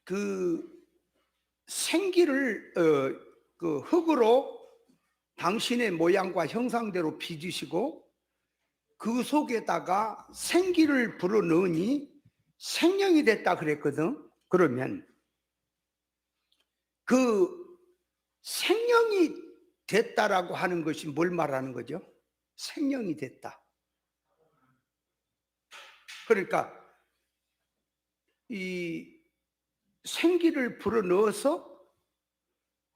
그 생기를 그 흙으로 당신의 모양과 형상대로 빚으시고 그 속에다가 생기를 불어넣으니 생명이 됐다 그랬거든. 그러면 그 생명이 됐다라고 하는 것이 뭘 말하는 거죠? 생명이 됐다. 그러니까 이 생기를 불어넣어서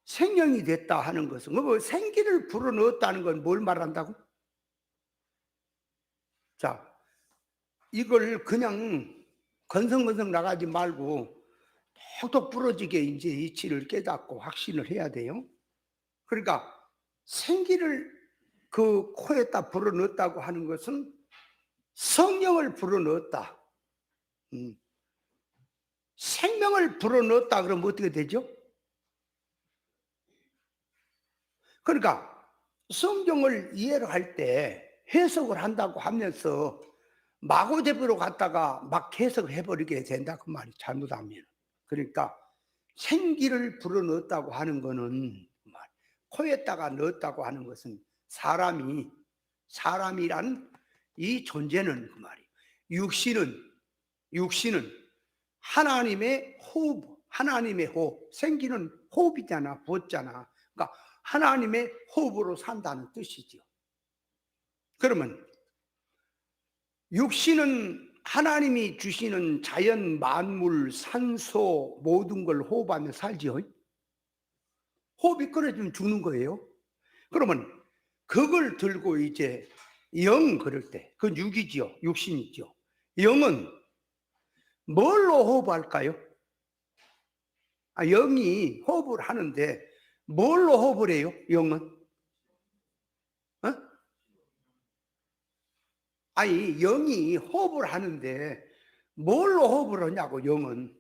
생명이 됐다 하는 것은 뭐 생기를 불어넣었다는 건 뭘 말한다고? 자, 이걸 그냥 건성건성 나가지 말고 톡톡 부러지게 이제 이치를 깨닫고 확신을 해야 돼요. 그러니까 생기를 그 코에다 불어넣었다고 하는 것은 성령을 불어넣었다. 생명을 불어넣었다 그러면 어떻게 되죠? 그러니까 성경을 이해를 할 때 해석을 한다고 하면서 마구잡이로 갔다가 막 해석을 해버리게 된다 그 말이 잘못하면. 그러니까 생기를 불어넣었다고 하는 거는 코에다가 넣었다고 하는 것은 사람이란 이 존재는 그 말이에요. 육신은 하나님의 호흡, 하나님의 호흡, 생기는 호흡이잖아, 부었잖아. 그러니까 하나님의 호흡으로 산다는 뜻이죠. 그러면 육신은 하나님이 주시는 자연, 만물, 산소 모든 걸 호흡하며 살지요. 호흡이 끊어지면 죽는 거예요. 그러면 그걸 들고 이제 그럴 때, 그건 육이지요. 육신이죠. 영은 뭘로 호흡할까요? 영이 호흡을 하는데 뭘로 호흡을 해요? 영은? 아니, 영이 호흡을 하는데 뭘로 호흡을 하냐고, 영은.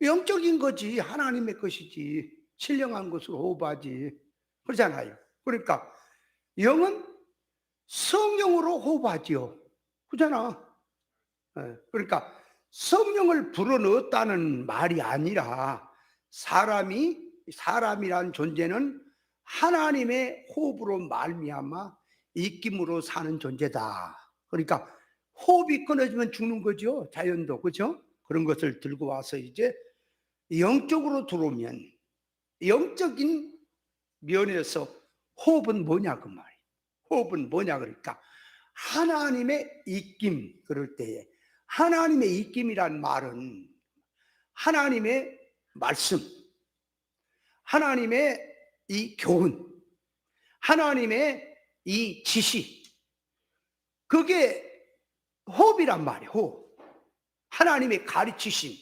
영적인 거지. 하나님의 것이지. 신령한 것으로 호흡하지. 그러잖아요. 그러니까 영은 성령으로 호흡하지요. 그러잖아. 그러니까 성령을 불어넣었다는 말이 아니라 사람이란 존재는 하나님의 호흡으로 말미암아 입김으로 사는 존재다. 그러니까 호흡이 끊어지면 죽는 거죠. 자연도. 그렇죠? 그런 것을 들고 와서 이제 영적으로 들어오면 영적인 면에서 호흡은 뭐냐 그 말이에요. 호흡은 뭐냐 그러니까 하나님의 입김. 그럴 때에 하나님의 입김이란 말은 하나님의 말씀, 하나님의 이 교훈, 하나님의 이 지시, 그게 호흡이란 말이에요. 호흡. 하나님의 가르치심,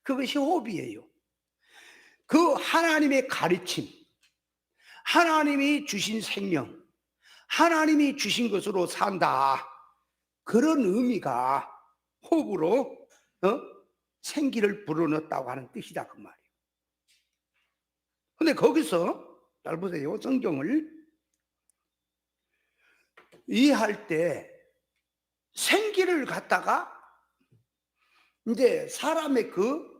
그것이 호흡이에요. 그 하나님의 가르침, 하나님이 주신 생명, 하나님이 주신 것으로 산다. 그런 의미가 호흡으로 생기를 불어넣었다고 하는 뜻이다 그 말이에요. 근데 거기서 잘 보세요. 성경을 이해할 때 생기를 갖다가 이제 사람의 그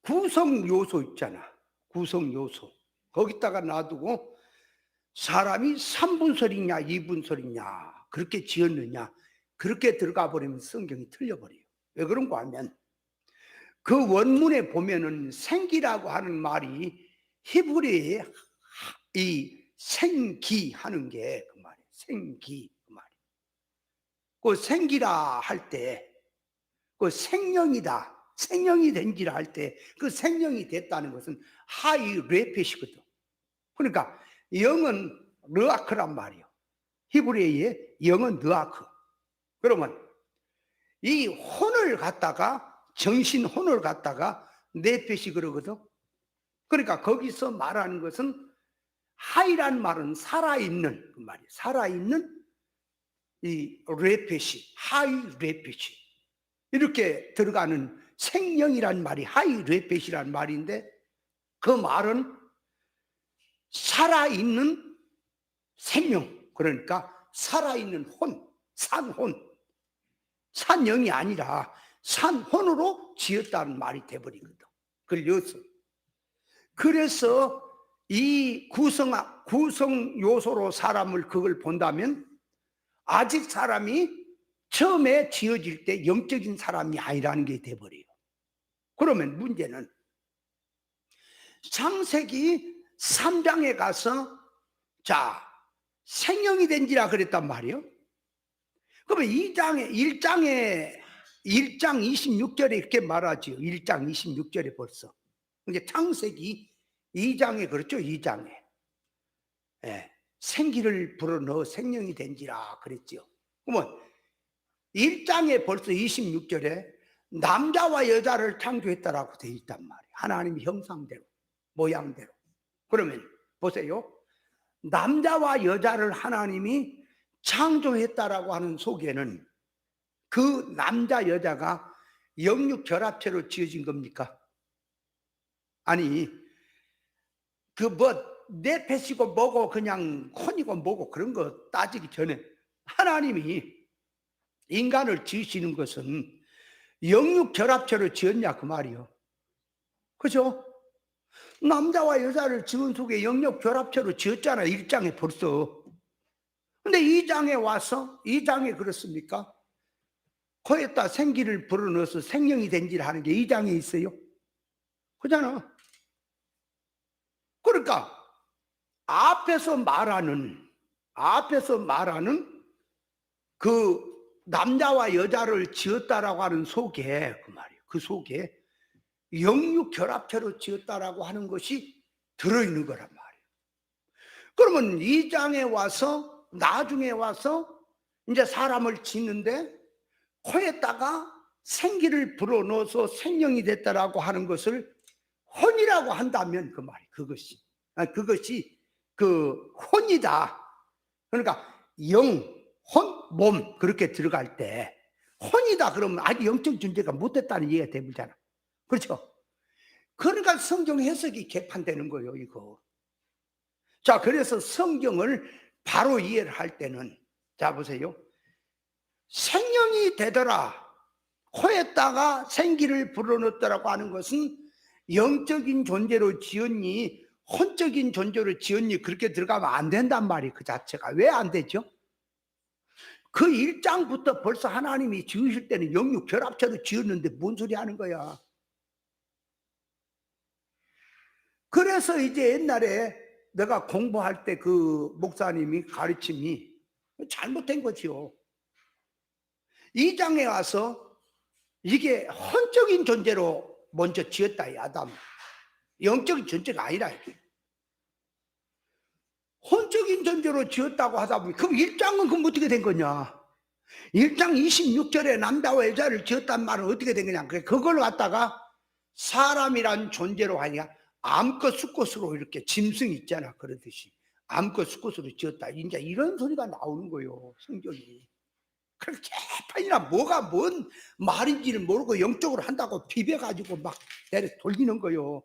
구성 요소 있잖아. 구성 요소. 거기다가 놔두고 사람이 3분설이냐 2분설이냐 그렇게 지었느냐 그렇게 들어가 버리면 성경이 틀려버려요. 왜 그런가 하면 그 원문에 보면은 생기라고 하는 말이 히브리의 이 생기 하는 게 그 말이에요. 생기 그 말이에요. 그 생기라 할 때 그 생명이다. 생명이 된지라 할 때 그 생명이 됐다는 것은 하이 레펫이거든. 그러니까 영은 르아크란 말이에요. 히브리어의 영은 르아크. 그러면 이 혼을 갖다가 정신 혼을 갖다가 네펫이 그러거든. 그러니까 거기서 말하는 것은 하이란 말은 살아있는 그 말이에요. 살아있는 이 레펫이 하이 레펫이 이렇게 들어가는 생명이란 말이 하이 레펫이란 말인데 그 말은 살아있는 생명, 그러니까 살아있는 혼, 산혼, 산영이 아니라 산혼으로 지었다는 말이 돼버리거든. 걸려서. 그래서 이 구성 요소로 사람을 그걸 본다면 아직 사람이 처음에 지어질 때 영적인 사람이 아니라는 게 돼버려요. 그러면 문제는 창세기 3장에 가서 자 생명이 된지라 그랬단 말이에요. 그러면 1장 26절에 이렇게 말하지요. 1장 26절에 벌써. 이제 창세기 2장에 그렇죠. 2장에. 예, 생기를 불어넣어 생명이 된지라 그랬죠. 그러면 1장에 벌써 26절에 남자와 여자를 창조했다라고 되어 있단 말이에요. 하나님의 형상대로, 모양대로. 그러면 보세요. 남자와 여자를 하나님이 창조했다라고 하는 속에는 그 남자 여자가 영육 결합체로 지어진 겁니까? 아니 그 내 패시고 뭐고 그냥 혼이고 뭐고 그런 거 따지기 전에 하나님이 인간을 지으시는 것은 영육 결합체로 지었냐 그 말이요. 그죠? 남자와 여자를 지은 속에 영육 결합체로 지었잖아. 1장에 벌써. 근데 2장에 와서 2장에 그렇습니까? 코에다 생기를 불어넣어서 생명이 된지를 하는 게 2장에 있어요. 그잖아. 그러니까 앞에서 말하는 그 남자와 여자를 지었다라고 하는 속에 그 말이에요. 그 속에 영육 결합체로 지었다라고 하는 것이 들어있는 거란 말이에요. 그러면 2장에 와서 나중에 와서 이제 사람을 짓는데 코에다가 생기를 불어넣어서 생명이 됐다라고 하는 것을 혼이라고 한다면 그 말이 그것이 그 혼이다. 그러니까 영, 혼, 몸 그렇게 들어갈 때 혼이다 그러면 아직 영적 존재가 못됐다는 얘기가 되잖아. 그렇죠? 그러니까 성경 해석이 개판되는 거예요, 이거. 자, 그래서 성경을 바로 이해를 할 때는 자 보세요. 생명이 되더라. 코에다가 생기를 불어넣었다라고 하는 것은 영적인 존재로 지었니 혼적인 존재로 지었니 그렇게 들어가면 안 된단 말이에요. 그 자체가. 왜 안 되죠? 그 1장부터 벌써 하나님이 지으실 때는 영육 결합체로 지었는데 뭔 소리 하는 거야. 그래서 이제 옛날에 내가 공부할 때 그 목사님이 가르침이 잘못된 거지요. 2장에 와서 이게 혼적인 존재로 먼저 지었다, 이 아담. 영적인 존재가 아니라 이게. 혼적인 존재로 지었다고 하다 보니 그럼 1장은 그럼 어떻게 된 거냐? 1장 26절에 남자와 여자를 지었단 말은 어떻게 된 거냐? 그걸 갖다가 사람이란 존재로 하냐? 암컷 수컷으로 이렇게 짐승 있잖아. 그러듯이 암컷 수컷으로 지었다. 이제 이런 소리가 나오는 거예요. 성경이. 그렇게 개판이나 뭐가 뭔 말인지를 모르고 영적으로 한다고 비벼가지고 막 내려 돌리는 거예요.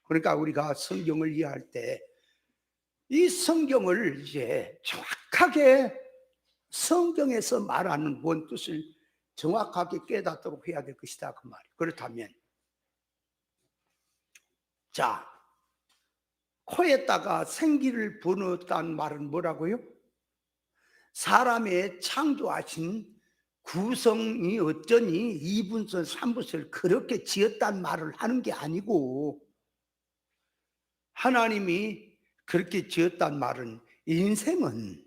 그러니까 우리가 성경을 이해할 때 이 성경을 이제 정확하게 성경에서 말하는 뭔 뜻을 정확하게 깨닫도록 해야 될 것이다 그 말이에요. 그렇다면 자 코에다가 생기를 불어넣었다는 말은 뭐라고요? 사람의 창조하신 구성이 어쩌니 2분설 3분설 그렇게 지었단 말을 하는 게 아니고 하나님이 그렇게 지었단 말은 인생은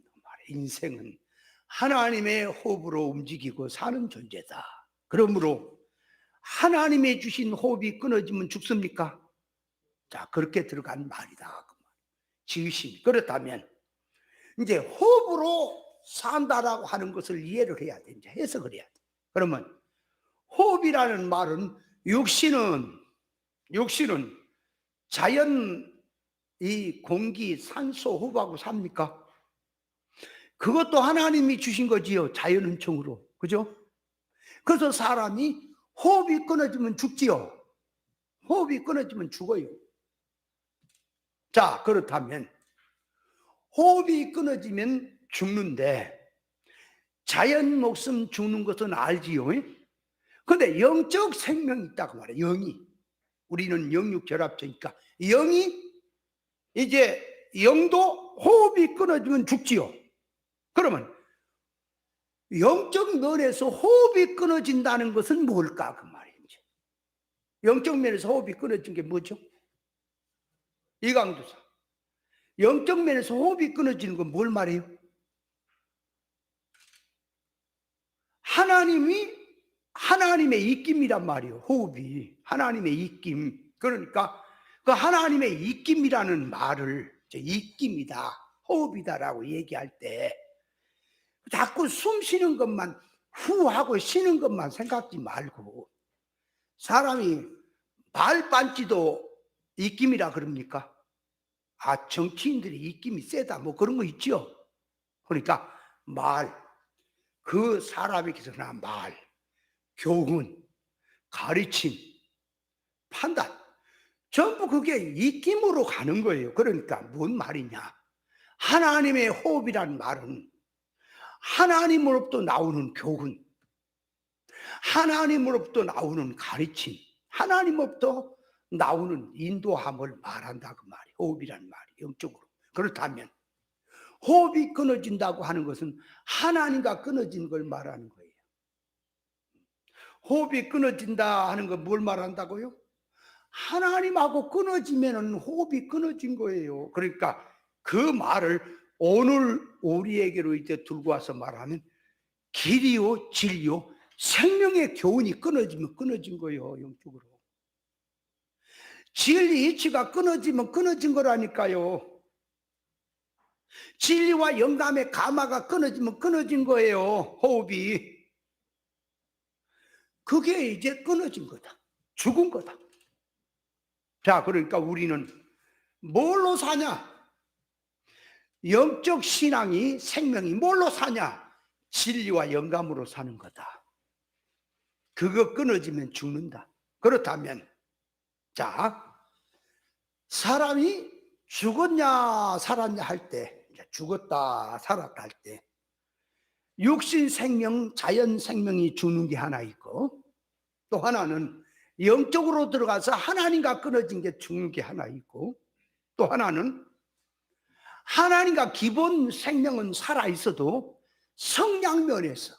하나님의 호흡으로 움직이고 사는 존재다. 그러므로 하나님의 주신 호흡이 끊어지면 죽습니까? 자, 그렇게 들어간 말이다. 지으심. 그렇다면 이제 호흡으로 산다라고 하는 것을 이해를 해야 돼. 이제 해석을 해야 돼. 그러면 호흡이라는 말은 육신은 자연 이 공기, 산소, 호흡하고 삽니까? 그것도 하나님이 주신 거지요. 자연 은총으로. 그죠? 그래서 사람이 호흡이 끊어지면 죽지요. 호흡이 끊어지면 죽어요. 자, 그렇다면 호흡이 끊어지면 죽는데 자연 목숨 죽는 것은 알지요. 근데 영적 생명이 있다고 말해. 영이. 우리는 영육결합체니까 영이 이제 영도 호흡이 끊어지면 죽지요. 그러면 영적 면에서 호흡이 끊어진다는 것은 뭘까 그 말이지. 영적 면에서 호흡이 끊어진 게 뭐죠? 이강두사. 영적 면에서 호흡이 끊어지는 건 뭘 말해요? 하나님의 입김이란 말이에요. 호흡이 하나님의 입김. 그러니까 그 하나님의 입김이라는 말을 입김이다, 호흡이다라고 얘기할 때 자꾸 숨 쉬는 것만 후 하고 쉬는 것만 생각지 말고, 사람이 말 빤지도 입김이라 그럽니까? 아, 정치인들이 입김이 세다 뭐 그런 거 있죠. 그러니까 말, 그 사람에게서 난 말, 교훈, 가르침, 판단, 전부 그게 입김으로 가는 거예요. 그러니까 뭔 말이냐? 하나님의 호흡이란 말은 하나님으로부터 나오는 교훈, 하나님으로부터 나오는 가르침, 하나님으로부터 나오는 인도함을 말한다 그 말이에요. 호흡이란 말이 영적으로. 그렇다면 호흡이 끊어진다고 하는 것은 하나님과 끊어진 걸 말하는 거예요. 호흡이 끊어진다 하는 건 뭘 말한다고요? 하나님하고 끊어지면은 호흡이 끊어진 거예요. 그러니까 그 말을 오늘 우리에게로 이제 들고 와서 말하면 길이요, 진리요, 생명의 교훈이 끊어지면 끊어진 거예요. 영적으로. 진리 이치가 끊어지면 끊어진 거라니까요. 진리와 영감의 가마가 끊어지면 끊어진 거예요. 호흡이. 그게 이제 끊어진 거다. 죽은 거다. 자, 그러니까 우리는 뭘로 사냐? 영적 신앙이, 생명이 뭘로 사냐? 진리와 영감으로 사는 거다. 그거 끊어지면 죽는다. 그렇다면 자, 사람이 죽었냐 살았냐 할 때, 죽었다 살았다 할 때 육신 생명, 자연 생명이 죽는 게 하나 있고, 또 하나는 영적으로 들어가서 하나님과 끊어진 게 죽는 게 하나 있고, 또 하나는 하나님과 기본 생명은 살아있어도 성장면에서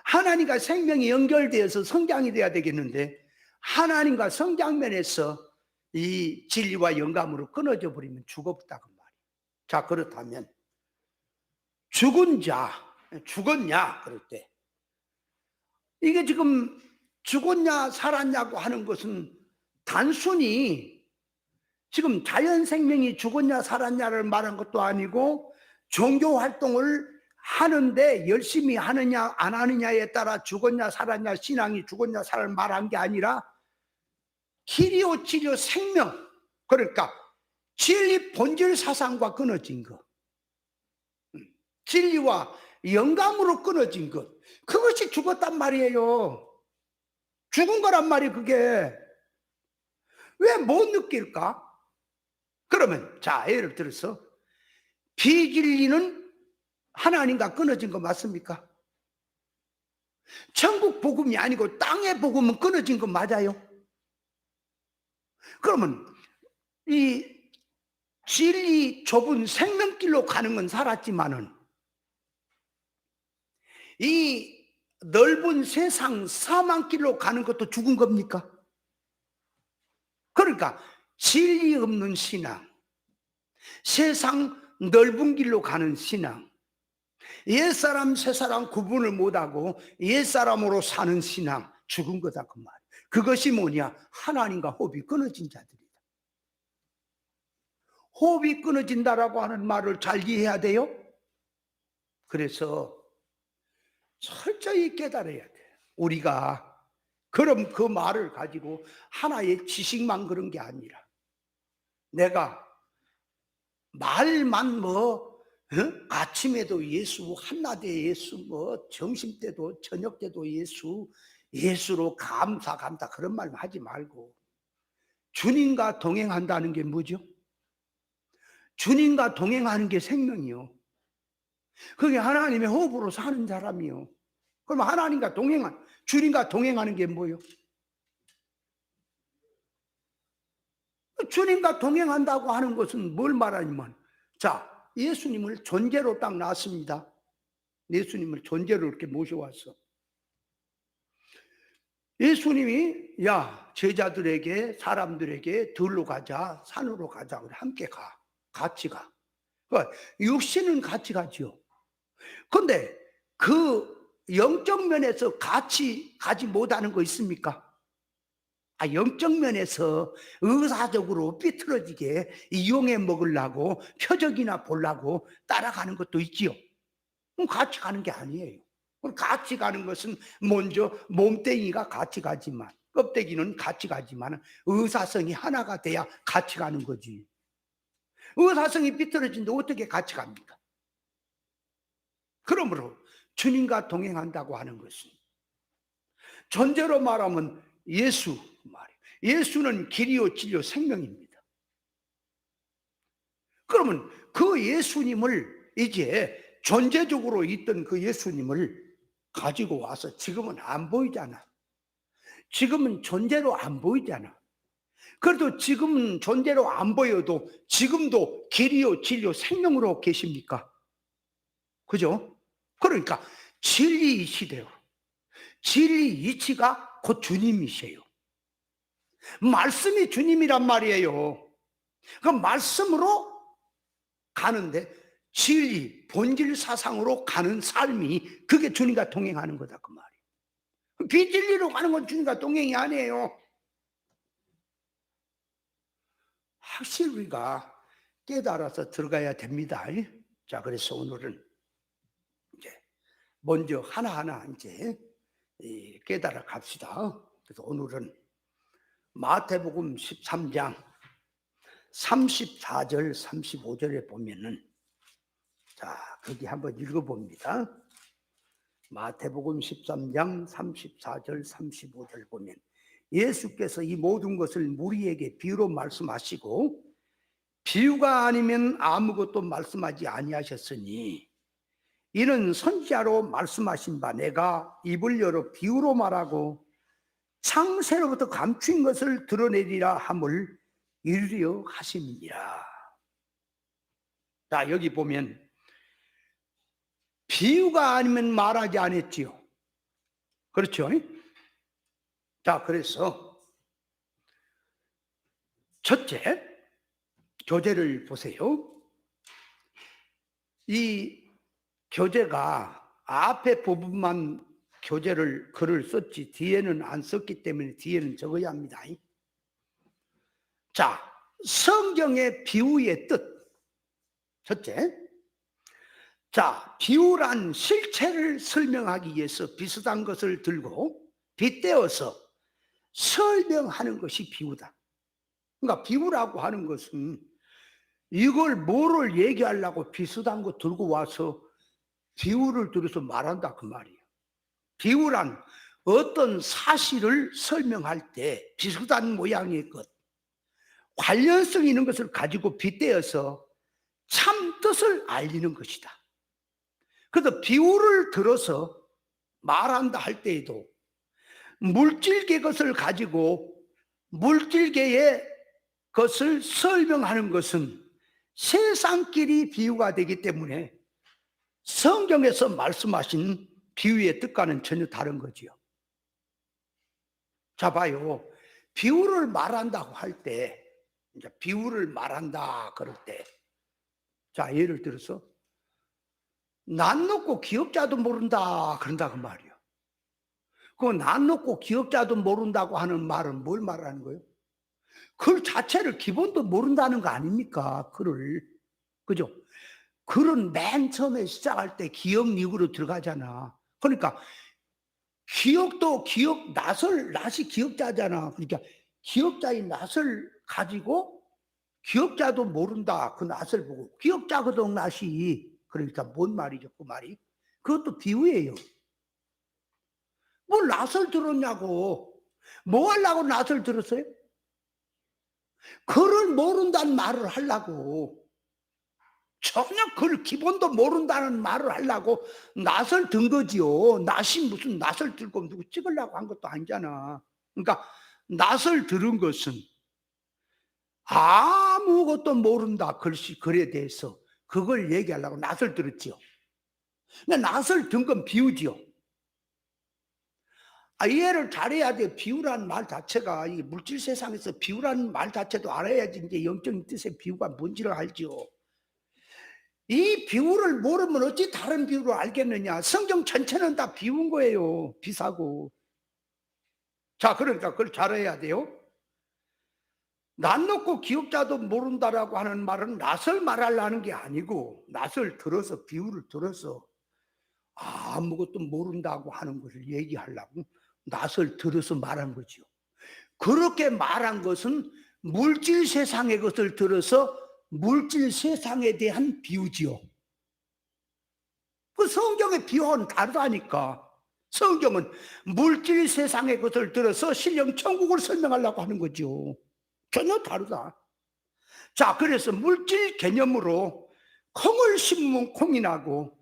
하나님과 생명이 연결되어서 성장이 돼야 되겠는데, 하나님과 성장면에서 이 진리와 영감으로 끊어져 버리면 죽었다고 말이에요. 자, 그렇다면 죽은 자, 죽었냐 그럴 때, 이게 지금 죽었냐 살았냐고 하는 것은 단순히 지금 자연 생명이 죽었냐 살았냐를 말한 것도 아니고, 종교 활동을 하는데 열심히 하느냐 안 하느냐에 따라 죽었냐 살았냐, 신앙이 죽었냐 살았냐 말한 게 아니라 길이요 진리요 생명, 그러니까 진리 본질 사상과 끊어진 것, 진리와 영감으로 끊어진 것, 그것이 죽었단 말이에요. 죽은 거란 말이 그게. 왜 못 느낄까? 그러면 자, 예를 들어서 비진리는 하나님과 끊어진 거 맞습니까? 천국 복음이 아니고 땅의 복음은 끊어진 거 맞아요? 그러면 이 진리 좁은 생명길로 가는 건 살았지만은 이 넓은 세상 사망길로 가는 것도 죽은 겁니까? 그러니까 진리 없는 신앙, 세상 넓은 길로 가는 신앙, 옛사람 새사람 구분을 못하고 옛사람으로 사는 신앙, 죽은 거다 그 말. 그것이 뭐냐? 하나님과 호흡이 끊어진 자들이다. 호흡이 끊어진다라고 하는 말을 잘 이해해야 돼요. 그래서 철저히 깨달아야 돼. 우리가 그럼 그 말을 가지고 하나의 지식만 그런 게 아니라, 내가 말만 아침에도 예수, 한낮에 예수, 점심때도 저녁때도 예수, 예수로 감사 그런 말 하지 말고, 주님과 동행한다는 게 뭐죠? 주님과 동행하는 게 생명이요. 그게 하나님의 호흡으로 사는 사람이요. 그럼 하나님과 주님과 동행하는 게 뭐예요? 주님과 동행한다고 하는 것은 뭘 말하냐면, 자, 예수님을 존재로 딱 놨습니다. 예수님을 존재로 이렇게 모셔왔어. 예수님이 야, 제자들에게, 사람들에게 들로 가자, 산으로 가자, 우리 함께 가, 같이 가. 그러니까 육신은 같이 가지요. 근데 그 영적 면에서 같이 가지 못하는 거 있습니까? 영적 면에서 의사적으로 삐뚤어지게 이용해 먹으려고 표적이나 보려고 따라가는 것도 있지요. 그럼 같이 가는 게 아니에요. 그럼 같이 가는 것은 먼저 몸뚱이가 같이 가지만, 껍데기는 같이 가지만 의사성이 하나가 돼야 같이 가는 거지. 의사성이 삐뚤어진데 어떻게 같이 갑니까? 그러므로 주님과 동행한다고 하는 것은, 존재로 말하면 예수 말이에요. 예수는 길이요 진리요 생명입니다. 그러면 그 예수님을, 이제 존재적으로 있던 그 예수님을 가지고 와서 지금은 안 보이잖아. 지금은 존재로 안 보이잖아. 그래도 지금은 존재로 안 보여도 지금도 길이요 진리요 생명으로 계십니까? 그죠? 그러니까 진리이시대요. 진리이치가 곧 주님이세요. 말씀이 주님이란 말이에요. 그 말씀으로 가는데 진리, 본질 사상으로 가는 삶이, 그게 주님과 동행하는 거다 그 말이에요. 비진리로 가는 건 주님과 동행이 아니에요. 확실히 우리가 깨달아서 들어가야 됩니다. 자, 그래서 오늘은 이제 먼저 하나하나 이제 깨달아 갑시다. 그래서 오늘은 마태복음 13장 34절 35절에 보면은, 자, 거기 한번 읽어봅니다. 마태복음 13장 34절 35절 보면, 예수께서 이 모든 것을 무리에게 비유로 말씀하시고 비유가 아니면 아무것도 말씀하지 아니하셨으니, 이는 선지자로 말씀하신 바 내가 입을 열어 비유로 말하고 창세로부터 감춘 것을 드러내리라 함을 이루려 하심이니라. 자, 여기 보면 비유가 아니면 말하지 않았지요. 그렇죠? 자, 그래서 첫째, 교재를 보세요. 이 교재가 앞에 부분만 글을 썼지 뒤에는 안 썼기 때문에 뒤에는 적어야 합니다. 자, 성경의 비유의 뜻. 첫째, 자, 비유란 실체를 설명하기 위해서 비슷한 것을 들고 빗대어서 설명하는 것이 비유다. 그러니까 비유라고 하는 것은 이걸 뭐를 얘기하려고 비슷한 거 들고 와서 비유를 들어서 말한다 그 말이에요. 비유란 어떤 사실을 설명할 때 비슷한 모양의 것, 관련성 있는 것을 가지고 빗대어서 참 뜻을 알리는 것이다. 그래서 비유를 들어서 말한다 할 때에도 물질계 것을 가지고 물질계의 것을 설명하는 것은 세상끼리 비유가 되기 때문에 성경에서 말씀하신 비유의 뜻과는 전혀 다른 거지요. 자, 봐요. 비유를 말한다고 할 때, 이제 비유를 말한다 그럴 때, 자, 예를 들어서 난 놓고 기업자도 모른다 그런다 그 말이요. 그 난 놓고 기업자도 모른다고 하는 말은 뭘 말하는 거예요? 글 자체를 기본도 모른다는 거 아닙니까? 글을. 그죠? 글은 맨 처음에 시작할 때 기억 미국으로 들어가잖아. 그러니까 기억도 낫이 기억자잖아. 그러니까 기억자의 낫을 가지고 기억자도 모른다. 그 낫을 보고 기억자거든 낫이. 그러니까 뭔 말이죠 그 말이? 그것도 비유예요. 뭘 낫을 들었냐고. 뭐 하려고 낫을 들었어요? 그를 모른다는 말을 하려고. 전혀 그걸 기본도 모른다는 말을 하려고 낯을 든 거지요. 낯이 무슨 낯을 들고 누구 찍으려고 한 것도 아니잖아. 그러니까 낯을 들은 것은 아무것도 모른다. 글씨 글에 대해서 그걸 얘기하려고 낯을 들었지요. 근데 낯을 든 건 비유지요. 이해를 잘해야 돼. 비유라는 말 자체가 이 물질 세상에서 비유라는 말 자체도 알아야지 이제 영적인 뜻의 비유가 뭔지를 알지요. 이 비유를 모르면 어찌 다른 비유를 알겠느냐. 성경 전체는 다 비운 거예요. 비사고. 자, 그러니까 그걸 잘해야 돼요. 낯 놓고 기억자도 모른다라고 하는 말은 낯을 말하려는 게 아니고 낯을 들어서 비유를 들어서 아무것도 모른다고 하는 것을 얘기하려고 낯을 들어서 말한 거지요. 그렇게 말한 것은 물질 세상의 것을 들어서 물질 세상에 대한 비유지요. 그 성경의 비유와는 다르다니까. 성경은 물질 세상의 것을 들어서 신령 천국을 설명하려고 하는 거죠. 전혀 다르다. 자, 그래서 물질 개념으로 콩을 심으면 콩이 나고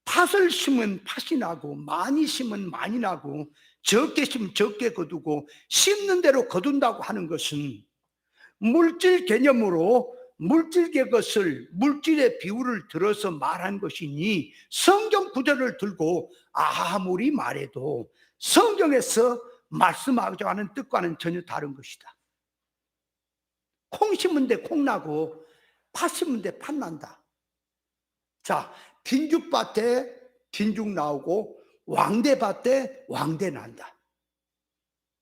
팥을 심으면 팥이 나고 많이 심으면 많이 나고 적게 심으면 적게 거두고 심는 대로 거둔다고 하는 것은 물질 개념으로 물질의 것을 물질의 비유를 들어서 말한 것이니 성경 구절을 들고 아무리 말해도 성경에서 말씀하고자 하는 뜻과는 전혀 다른 것이다. 콩 심은 데 콩 나고 팥 심은 데 팥 난다. 자, 빈죽밭에 빈죽 나오고 왕대밭에 왕대 난다.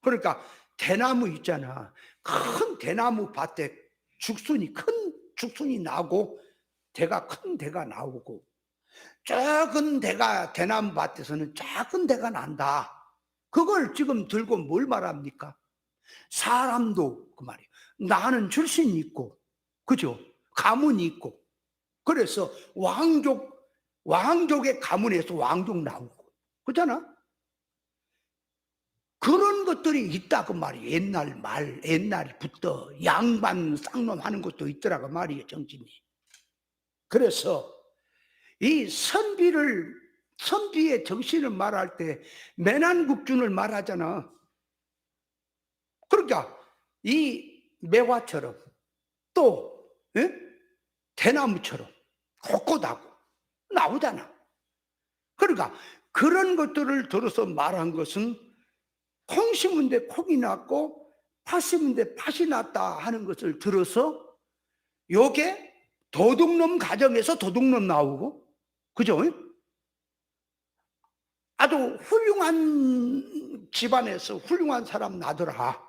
그러니까 대나무 있잖아. 큰 대나무 밭에 큰 죽순이 나고 대가 큰 대가 나오고 작은 대가 대나무 밭에서는 작은 대가 난다. 그걸 지금 들고 뭘 말합니까? 사람도 그 말이에요. 나는 출신이 있고, 그죠? 가문이 있고. 그래서 왕족의 가문에서 왕족 나오고, 그렇잖아? 그런 것들이 있다고 말이에요. 옛날부터 양반 쌍놈 하는 것도 있더라고 말이에요, 정신이. 그래서 이 선비의 정신을 말할 때 매난국준을 말하잖아. 그러니까 이 매화처럼 또 대나무처럼 곳곳하고 나오잖아. 그러니까 그런 것들을 들어서 말한 것은 콩 심은 데 콩이 났고 팥 심은 데 팥이 났다 하는 것을 들어서 요게 도둑놈 가정에서 도둑놈 나오고, 그죠? 아주 훌륭한 집안에서 훌륭한 사람 나더라.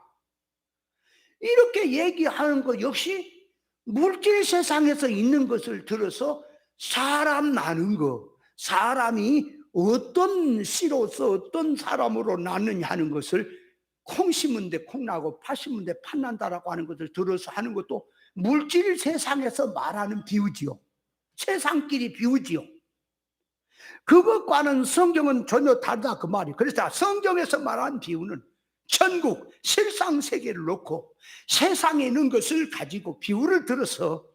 이렇게 얘기하는 것 역시 물질 세상에서 있는 것을 들어서 사람 나는 거, 사람이 어떤 씨로서 어떤 사람으로 낳느냐 하는 것을 콩 심은 데 콩 나고 팥 심은 데 팥 난다라고 하는 것을 들어서 하는 것도 물질 세상에서 말하는 비유지요. 세상끼리 비유지요. 그것과는 성경은 전혀 다르다 그 말이에요. 그래서 성경에서 말하는 비유는 천국, 실상 세계를 놓고 세상에 있는 것을 가지고 비유를 들어서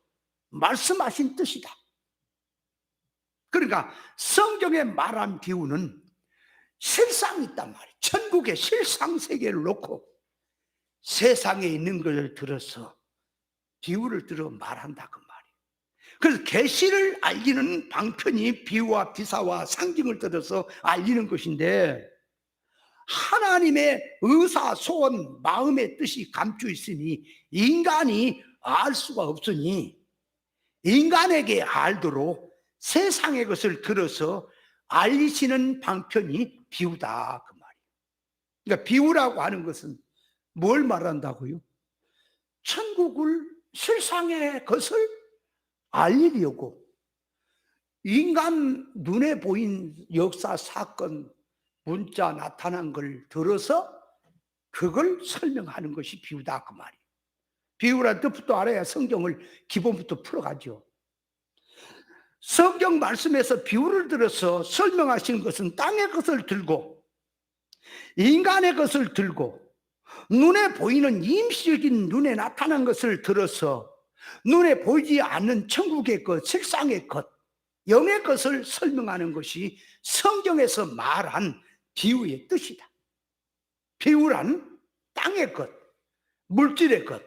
말씀하신 뜻이다. 그러니까 성경에 말한 비유는 실상이 있단 말이에요. 천국의 실상 세계를 놓고 세상에 있는 것을 들어서 비유를 들어 말한다 그 말이에요. 그래서 계시를 알리는 방편이 비유와 비사와 상징을 들어서 알리는 것인데, 하나님의 의사, 소원, 마음의 뜻이 감추어 있으니 인간이 알 수가 없으니 인간에게 알도록 세상의 것을 들어서 알리시는 방편이 비유다 그 말이에요. 그러니까 비유라고 하는 것은 뭘 말한다고요? 천국을, 실상의 것을 알리려고 인간 눈에 보인 역사, 사건, 문자 나타난 걸 들어서 그걸 설명하는 것이 비유다 그 말이에요. 비유라는 뜻부터 알아야 성경을 기본부터 풀어가죠. 성경 말씀에서 비유를 들어서 설명하시는 것은 땅의 것을 들고 인간의 것을 들고 눈에 보이는 임시적인 눈에 나타난 것을 들어서 눈에 보이지 않는 천국의 것, 실상의 것, 영의 것을 설명하는 것이 성경에서 말한 비유의 뜻이다. 비유란 땅의 것, 물질의 것,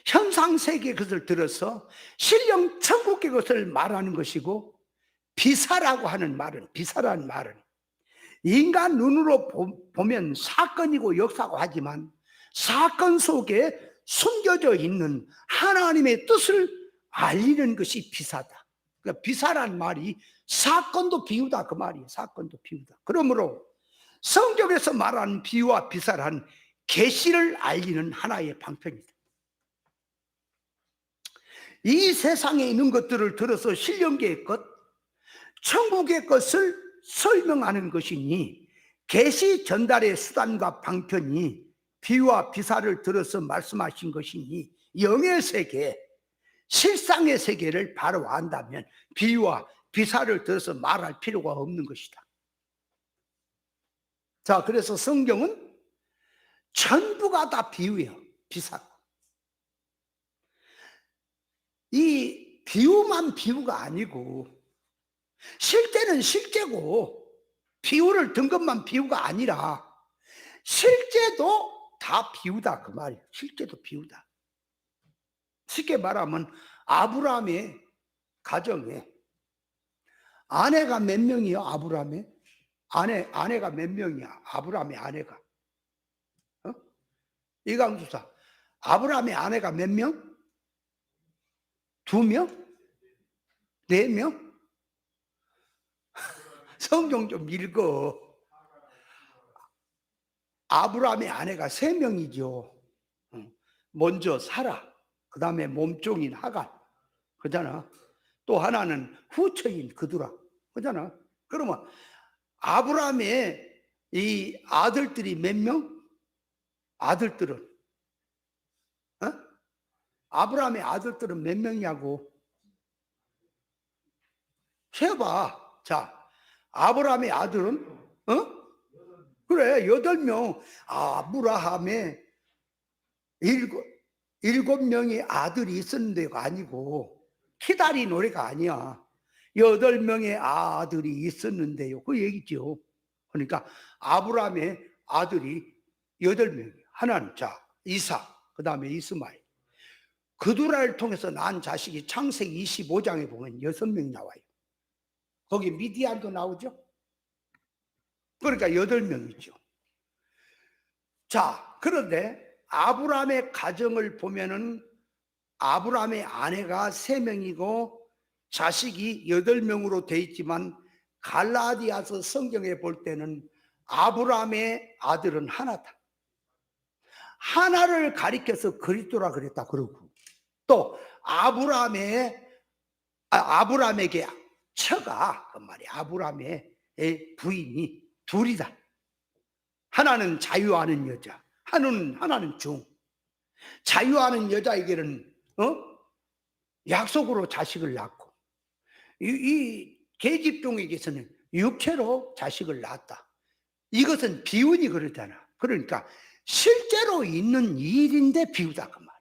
현상세계의 것을 들어서 신령 천국의 것을 말하는 것이고, 비사라고 하는 말은, 비사라는 말은 인간 눈으로 보면 사건이고 역사고 하지만 사건 속에 숨겨져 있는 하나님의 뜻을 알리는 것이 비사다. 그러니까 비사란 말이 사건도 비유다, 그 말이에요. 사건도 비유다. 그러므로 성경에서 말하는 비유와 비사란 계시를 알리는 하나의 방편이다. 이 세상에 있는 것들을 들어서 신령계의 것, 천국의 것을 설명하는 것이니 계시 전달의 수단과 방편이 비유와 비사를 들어서 말씀하신 것이니 영의 세계, 실상의 세계를 바로 안다면 비유와 비사를 들어서 말할 필요가 없는 것이다. 자, 그래서 성경은 전부가 다 비유예요. 비사가. 이 비유만 비유가 아니고 실제는 실제고, 비유를 든 것만 비유가 아니라 실제도 다 비유다, 그 말이에요. 실제도 비유다. 쉽게 말하면 아브라함의 가정에 아내가 몇 명이요? 아브라함의 아내가 몇 명이야? 아브라함의 아내가, 이강수사, 아브라함의 아내가 몇 명? 2명? 4명? 성경 좀 읽어. 아브라함의 아내가 3명이죠. 먼저 사라, 그 다음에 몸종인 하갈, 그잖아. 또 하나는 후처인 그두라, 그잖아. 그러면 아브라함의 이 아들들이 몇 명? 아들들은, 아브라함의 아들들은 몇 명이냐고 세봐. 자, 아브라함의 아들은 그래, 8명. 아브라함의 7명의 아들이 있었는데가 아니고, 키다리 노래가 아니야. 8명의 아들이 있었는데요, 그 얘기죠. 그러니까 아브라함의 아들이 8명이에요. 하나는 이삭, 그 다음에 이스마엘. 그두라를 통해서 낳은 자식이 창세기 25장에 보면 6명이 나와요. 거기 미디안도 나오죠. 그러니까 8명이죠. 자, 그런데 아브라함의 가정을 보면은 아브라함의 아내가 3명이고 자식이 8명으로 되어 있지만, 갈라디아서 성경에 볼 때는 아브라함의 아들은 하나다. 하나를 가리켜서 그리스도라 그랬다 그러고, 또 아브라함에게 처가, 그 말이야, 아브라함의 부인이 둘이다. 하나는 자유하는 여자, 하나는 중. 자유하는 여자에게는 약속으로 자식을 낳고, 이 계집종에게서는 육체로 자식을 낳았다. 이것은 비유니 그러잖아. 그러니까 실제로 있는 일인데 비유다, 그 말이야.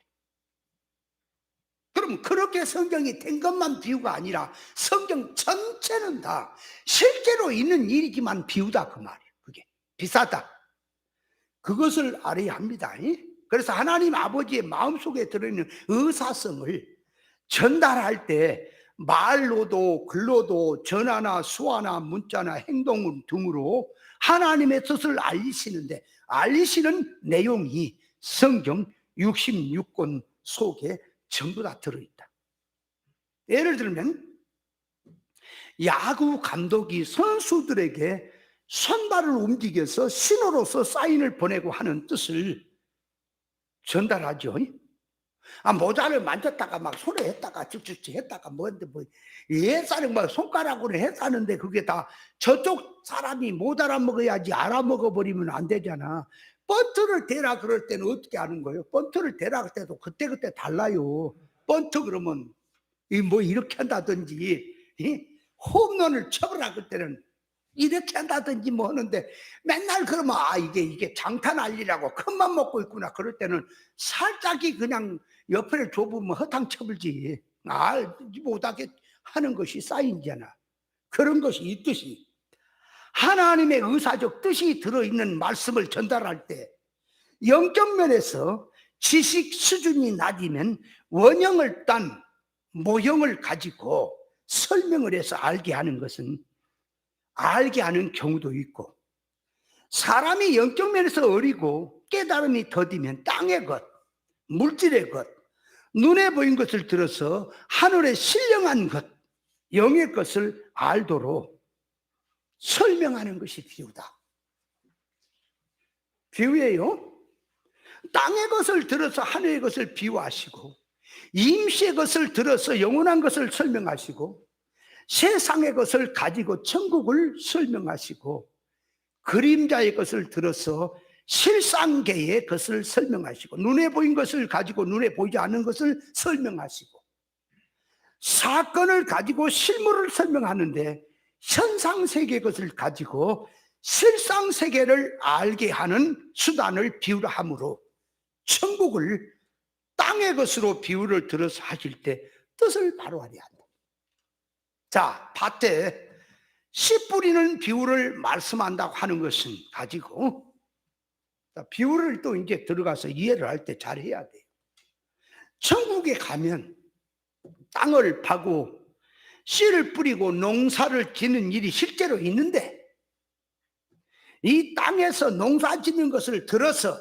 그럼 그렇게 성경이 된 것만 비유가 아니라 성경 전체는 다 실제로 있는 일이지만 비유다, 그 말이야. 그게 비싸다. 그것을 알아야 합니다. 그래서 하나님 아버지의 마음속에 들어있는 의사성을 전달할 때 말로도 글로도 전화나 수화나 문자나 행동 등으로 하나님의 뜻을 알리시는 내용이 성경 66권 속에 전부 다 들어있다. 예를 들면 야구 감독이 선수들에게 손발을 움직여서 신호로서 사인을 보내고 하는 뜻을 전달하죠. 모자를 만졌다가 막 손에 했다가 쭉쭉쭉 했다가 뭔데 옛사람 막 손가락으로 했다는데 그게 다 저쪽 사람이 못 알아먹어야지, 알아먹어버리면 안 되잖아. 번트를 대라 그럴 때는 어떻게 하는 거예요? 번트를 대라 할 때도 그때그때 달라요. 번트 그러면 이렇게 한다든지, 홈런을 쳐보라 그럴 때는 이렇게 한다든지 하는데, 맨날 그러면 이게 장탄 알리라고 큰맘 먹고 있구나 그럴 때는 살짝이 그냥 옆에 좁으면 허탕 쳐불지. 알지 못하게 하는 것이 사인이잖아. 그런 것이 있듯이 하나님의 의사적 뜻이 들어있는 말씀을 전달할 때 영적 면에서 지식 수준이 낮으면 원형을 딴 모형을 가지고 설명을 해서 알게 하는 것은 알게 하는 경우도 있고, 사람이 영적 면에서 어리고 깨달음이 더디면 땅의 것, 물질의 것, 눈에 보인 것을 들어서 하늘에 신령한 것, 영의 것을 알도록 설명하는 것이 비유다. 비유예요. 땅의 것을 들어서 하늘의 것을 비유하시고, 임시의 것을 들어서 영원한 것을 설명하시고, 세상의 것을 가지고 천국을 설명하시고, 그림자의 것을 들어서 실상계의 것을 설명하시고, 눈에 보인 것을 가지고 눈에 보이지 않는 것을 설명하시고, 사건을 가지고 실물을 설명하는데 현상세계의 것을 가지고 실상세계를 알게 하는 수단을 비유를 하므로, 천국을 땅의 것으로 비유를 들어서 하실 때 뜻을 바로 알아야 한다. 자, 밭에 씨 뿌리는 비유를 말씀한다고 하는 것은 가지고, 비유를 또 이제 들어가서 이해를 할 때 잘 해야 돼요. 천국에 가면 땅을 파고 씨를 뿌리고 농사를 짓는 일이 실제로 있는데, 이 땅에서 농사 짓는 것을 들어서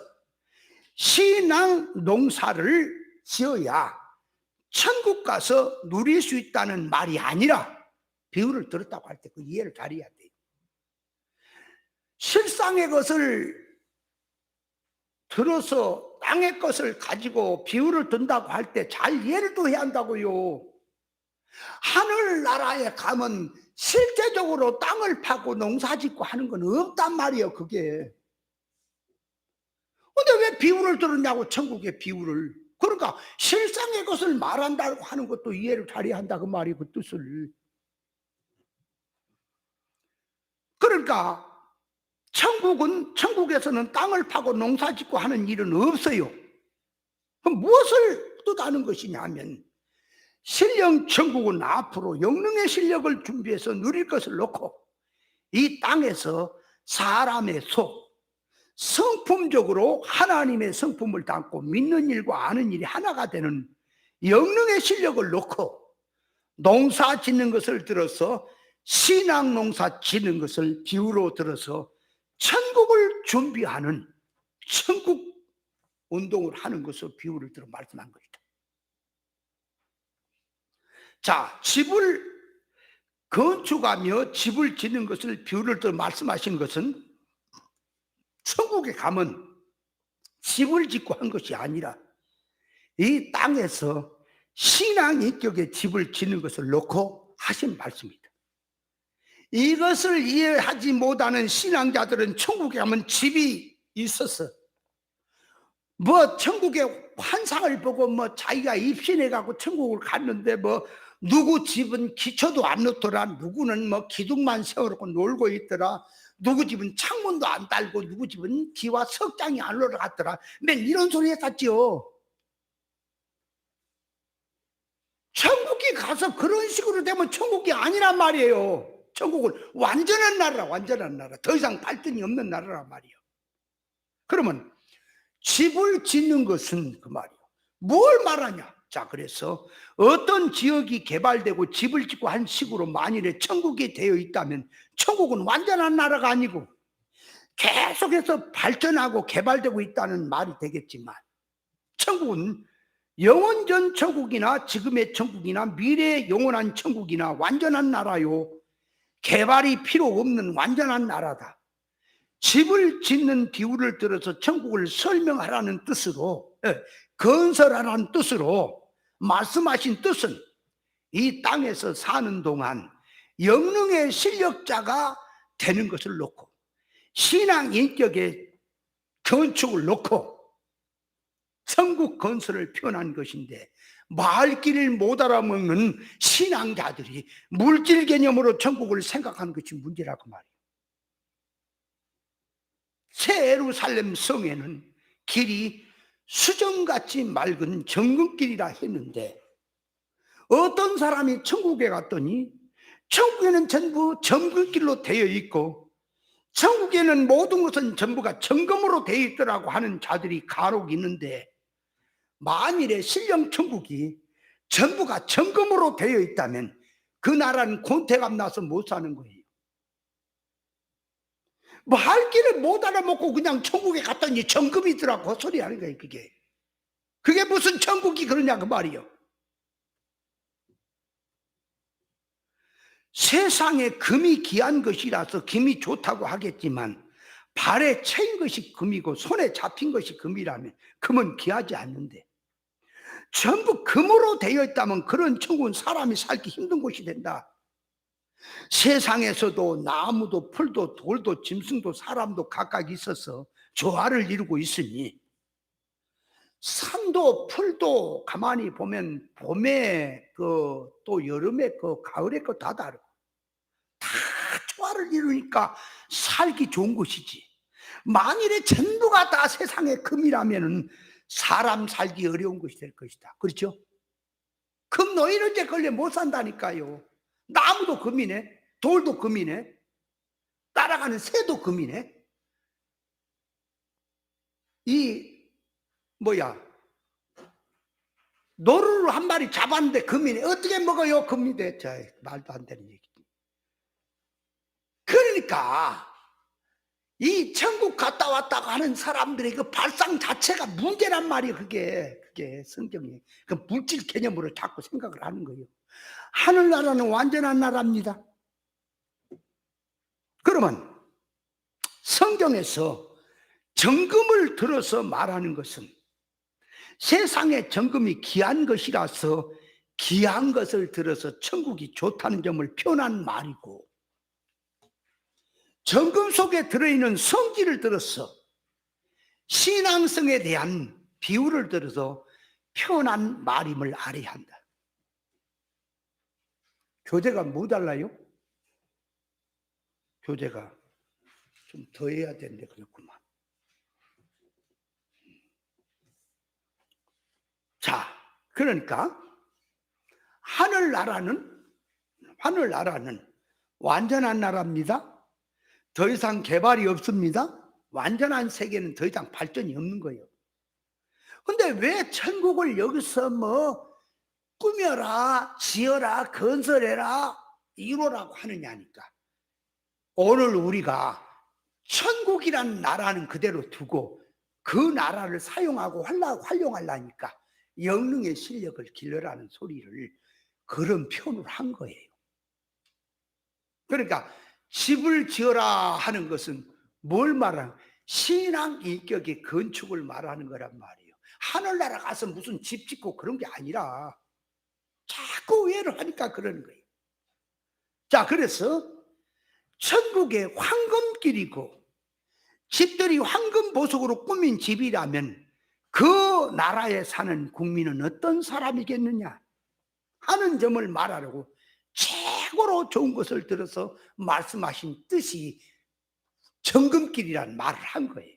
신앙 농사를 지어야 천국 가서 누릴 수 있다는 말이 아니라, 비유를 들었다고 할 때 그 이해를 잘 해야 돼요. 실상의 것을 들어서 땅의 것을 가지고 비유를 든다고 할 때 잘 이해를 또 해야 한다고요. 하늘나라에 가면 실제적으로 땅을 파고 농사 짓고 하는 건 없단 말이에요, 그게. 근데 왜 비유를 들었냐고, 천국의 비유를. 그러니까 실상의 것을 말한다고 하는 것도 이해를 잘해야 한다, 그 말이, 그 뜻을. 그러니까 천국에서는 땅을 파고 농사 짓고 하는 일은 없어요. 그럼 무엇을 뜻하는 것이냐 하면, 신령 천국은 앞으로 영능의 실력을 준비해서 누릴 것을 놓고 이 땅에서 사람의 속, 성품적으로 하나님의 성품을 담고 믿는 일과 아는 일이 하나가 되는 영능의 실력을 놓고 농사 짓는 것을 들어서, 신앙 농사 짓는 것을 비유로 들어서 천국을 준비하는 천국 운동을 하는 것을 비유를 들어 말씀한 것이다. 자, 집을 건축하며 집을 짓는 것을 비유를 들어 말씀하신 것은, 천국에 가면 집을 짓고 한 것이 아니라 이 땅에서 신앙 인격의 집을 짓는 것을 놓고 하신 말씀입니다. 이것을 이해하지 못하는 신앙자들은 천국에 가면 집이 있어서 천국의 환상을 보고 자기가 입신해 갖고 천국을 갔는데 누구 집은 기초도 안 넣더라, 누구는 기둥만 세워놓고 놀고 있더라, 누구 집은 창문도 안 달고 누구 집은 기와 석장이 안 올라갔더라, 맨 이런 소리 했었지요. 천국에 가서 그런 식으로 되면 천국이 아니란 말이에요. 천국은 완전한 나라라, 완전한 나라, 더 이상 발전이 없는 나라란 말이에요. 그러면 집을 짓는 것은 그 말이에요. 뭘 말하냐? 자, 그래서 어떤 지역이 개발되고 집을 짓고 한 식으로 만일에 천국이 되어 있다면, 천국은 완전한 나라가 아니고 계속해서 발전하고 개발되고 있다는 말이 되겠지만, 천국은 영원전 천국이나 지금의 천국이나 미래의 영원한 천국이나 완전한 나라요, 개발이 필요 없는 완전한 나라다. 집을 짓는 비유를 들어서 천국을 설명하라는 뜻으로, 건설하라는 뜻으로 말씀하신 뜻은, 이 땅에서 사는 동안 영능의 실력자가 되는 것을 놓고 신앙 인격의 건축을 놓고 천국 건설을 표현한 것인데, 말귀를 못 알아먹는 신앙자들이 물질 개념으로 천국을 생각하는 것이 문제라고 말이에요. 새 예루살렘 성에는 길이 수정같이 맑은 정금길이라 했는데 어떤 사람이 천국에 갔더니 천국에는 전부 정금길로 되어 있고 천국에는 모든 것은 전부가 정금으로 되어 있더라고 하는 자들이 간혹 있는데, 만일에 신령 천국이 전부가 정금으로 되어 있다면 그 나라는 곤태감 나서 못 사는 거예요. 뭐 할 길을 못 알아먹고 그냥 천국에 갔더니 정금이더라고 헛소리 하는 거예요. 그게 무슨 천국이 그러냐 그 말이요. 세상에 금이 귀한 것이라서 금이 좋다고 하겠지만 발에 채인 것이 금이고 손에 잡힌 것이 금이라면 금은 귀하지 않는데, 전부 금으로 되어 있다면 그런 천국은 사람이 살기 힘든 곳이 된다. 세상에서도 나무도 풀도 돌도 짐승도 사람도 각각 있어서 조화를 이루고 있으니 산도 풀도 가만히 보면 봄에 또 여름에 가을에 다 다르고 다 조화를 이루니까 살기 좋은 곳이지. 만일에 전부가 다 세상의 금이라면은 사람 살기 어려운 것이 될 것이다. 그렇죠? 금 너희는 걸려 못 산다니까요. 나무도 금이네, 돌도 금이네, 따라가는 새도 금이네. 노루를 한 마리 잡았는데 금이네. 어떻게 먹어요? 금이 돼. 자, 말도 안 되는 얘기. 그러니까 이 천국 갔다 왔다고 하는 사람들의 그 발상 자체가 문제란 말이에요. 그게 성경이 그 물질 개념으로 자꾸 생각을 하는 거예요. 하늘나라는 완전한 나라입니다. 그러면 성경에서 정금을 들어서 말하는 것은 세상의 정금이 귀한 것이라서 귀한 것을 들어서 천국이 좋다는 점을 표현한 말이고, 정금 속에 들어있는 성질을 들어서 신앙성에 대한 비유를 들어서 표현한 말임을 알아야 한다. 교재가 뭐 달라요? 교재가 좀 더 해야 되는데 그렇구만. 자, 그러니까 하늘나라는 완전한 나라입니다. 더 이상 개발이 없습니다. 완전한 세계는 더 이상 발전이 없는 거예요. 근데 왜 천국을 여기서 꾸며라, 지어라, 건설해라, 이루라고 하느냐니까. 오늘 우리가 천국이란 나라는 그대로 두고 그 나라를 사용하고 활용하려니까 영능의 실력을 길러라는 소리를 그런 표현을 한 거예요. 그러니까 집을 지어라 하는 것은 뭘 말하는, 신앙 인격의 건축을 말하는 거란 말이에요. 하늘나라 가서 무슨 집 짓고 그런 게 아니라 자꾸 오해를 하니까 그러는 거예요. 자, 그래서 천국의 황금길이고 집들이 황금 보석으로 꾸민 집이라면 그 나라에 사는 국민은 어떤 사람이겠느냐 하는 점을 말하려고 최고로 좋은 것을 들어서 말씀하신 뜻이 정금길이라는 말을 한 거예요.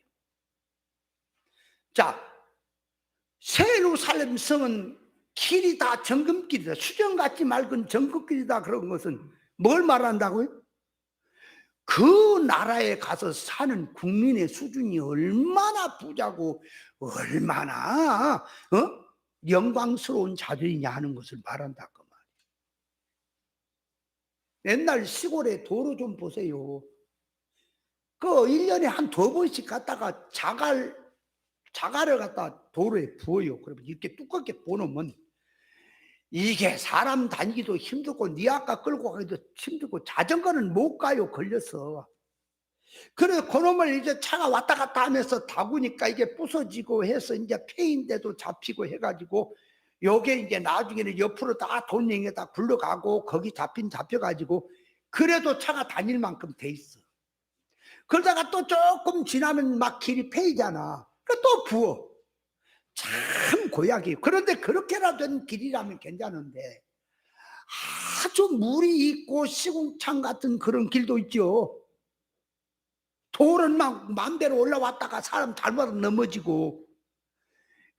자, 새 예루살렘 성은 길이 다 정금길이다, 수정같이 맑은 정금길이다, 그런 것은 뭘 말한다고요? 그 나라에 가서 사는 국민의 수준이 얼마나 부자고 얼마나 영광스러운 자들이냐 하는 것을 말한다 그 말이에요. 옛날 시골의 도로 좀 보세요. 그 1년에 한 2번씩 갔다가 자갈을 갖다 도로에 부어요. 그러면 이렇게 두껍게 부어놓으면 이게 사람 다니기도 힘들고 니 아까 끌고 가기도 힘들고 자전거는 못 가요, 걸려서. 그래서 그놈을 이제 차가 왔다 갔다 하면서 다구니까 이게 부서지고 해서 이제 폐인데도 잡히고 해가지고 요게 이제 나중에는 옆으로 다 돈행에다 굴러가고 거기 잡혀가지고 그래도 차가 다닐 만큼 돼 있어. 그러다가 또 조금 지나면 막 길이 패이잖아. 그러니까 또 부어. 참 고약이에요. 그런데 그렇게라도 된 길이라면 괜찮은데 아주 물이 있고 시궁창 같은 그런 길도 있죠. 돌은 막 마음대로 올라왔다가 사람 잘못 넘어지고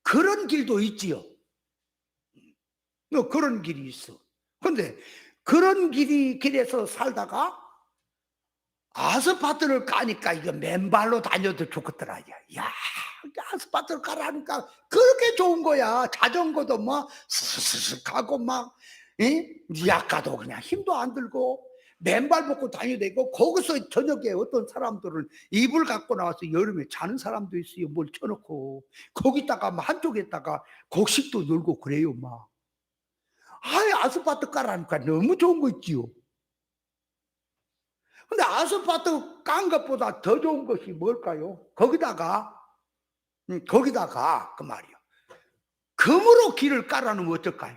그런 길도 있지요. 그런 길이 있어. 근데 그런 길에서 살다가 아스팔트를 까니까 이거 맨발로 다녀도 좋겠더라. 야, 아스팔트를 까라니까 그렇게 좋은 거야. 자전거도 막 스스스 가고 막, 약가도 그냥 힘도 안 들고 맨발 벗고 다녀도 되고, 거기서 저녁에 어떤 사람들은 이불 갖고 나와서 여름에 자는 사람도 있어요. 뭘 쳐놓고 거기다가 막 한쪽에다가 곡식도 놀고 그래요. 막 아예 아스팔트 까라니까 너무 좋은 거 있지요. 근데 아스팔트 깐 것보다 더 좋은 것이 뭘까요? 거기다가 그 말이요, 금으로 길을 깔아놓으면 어떨까요?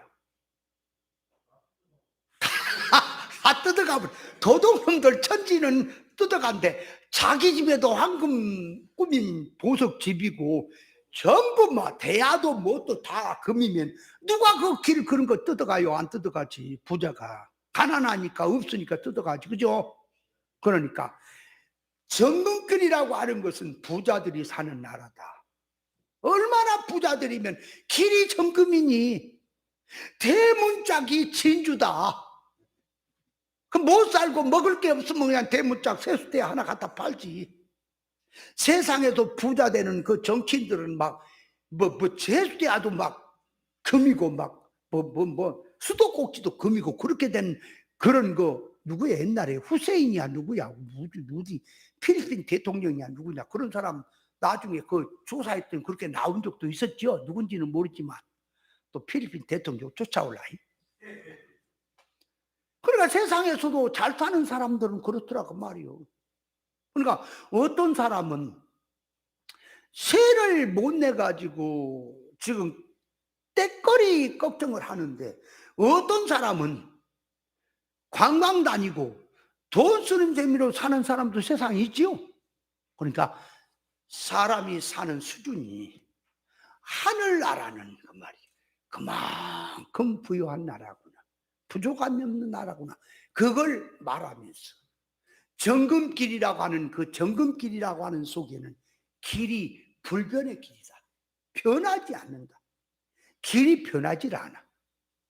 다 뜯어가면 도둑놈들 천지는 뜯어간대. 자기 집에도 황금 꾸민 보석 집이고 전부 막 대야도 뭐도 다 금이면 누가 그 길 그런 거 뜯어가요? 안 뜯어가지. 부자가 가난하니까 없으니까 뜯어가지, 그죠? 그러니까 정금길이라고 하는 것은 부자들이 사는 나라다. 얼마나 부자들이면 길이 정금이니 대문짝이 진주다. 그 못 살고 먹을 게 없으면 그냥 대문짝 세수대 하나 갖다 팔지. 세상에서 부자 되는 그 정치인들은 막 세수대야도 막 금이고 막 수도꼭지도 금이고 그렇게 된 그런 거 누구야? 옛날에 후세인이야 누구야? 누구지? 필리핀 대통령이야 누구냐? 그런 사람 나중에 그 조사했더니 그렇게 나온 적도 있었죠. 누군지는 모르지만 또 필리핀 대통령 쫓아올라. 그러니까 세상에서도 잘 사는 사람들은 그렇더라고 말이요. 그러니까 어떤 사람은 세를 못 내가지고 지금 떼거리 걱정을 하는데, 어떤 사람은 관광 다니고 돈 쓰는 재미로 사는 사람도 세상에 있지요. 그러니까 사람이 사는 수준이 하늘나라는 그 말이에요. 그만큼 부유한 나라구나, 부족함이 없는 나라구나, 그걸 말하면서 정금길이라고 하는 그 정금길이라고 하는 속에는 길이 불변의 길이다. 변하지 않는다. 길이 변하지 않아.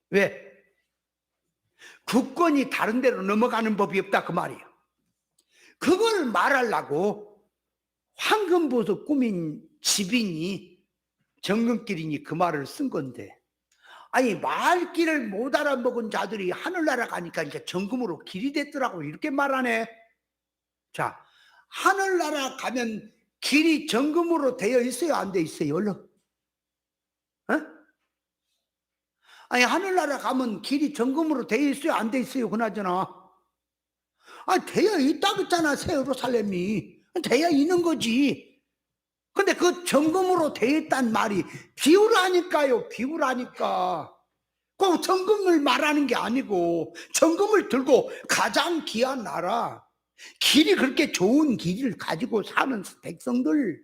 왜? 국권이 다른 데로 넘어가는 법이 없다 그 말이에요. 그걸 말하려고 황금보석 꾸민 집이니 정금길이니 그 말을 쓴 건데, 아니 말길을 못 알아먹은 자들이 하늘나라 가니까 이제 정금으로 길이 됐더라고 이렇게 말하네. 자, 하늘나라 가면 길이 정금으로 되어 있어요? 안 되어 있어요? 얼른. 아니 하늘나라 가면 길이 정금으로 되어 있어요? 안 되어 있어요? 그나저나. 되어 있다고 했잖아. 새 예루살렘이 되어 있는 거지. 근데 그 정금으로 되어 있단 말이 비유라니까요. 비유라니까. 그 정금을 말하는 게 아니고 정금을 들고 가장 귀한 나라, 길이 그렇게 좋은 길을 가지고 사는 백성들,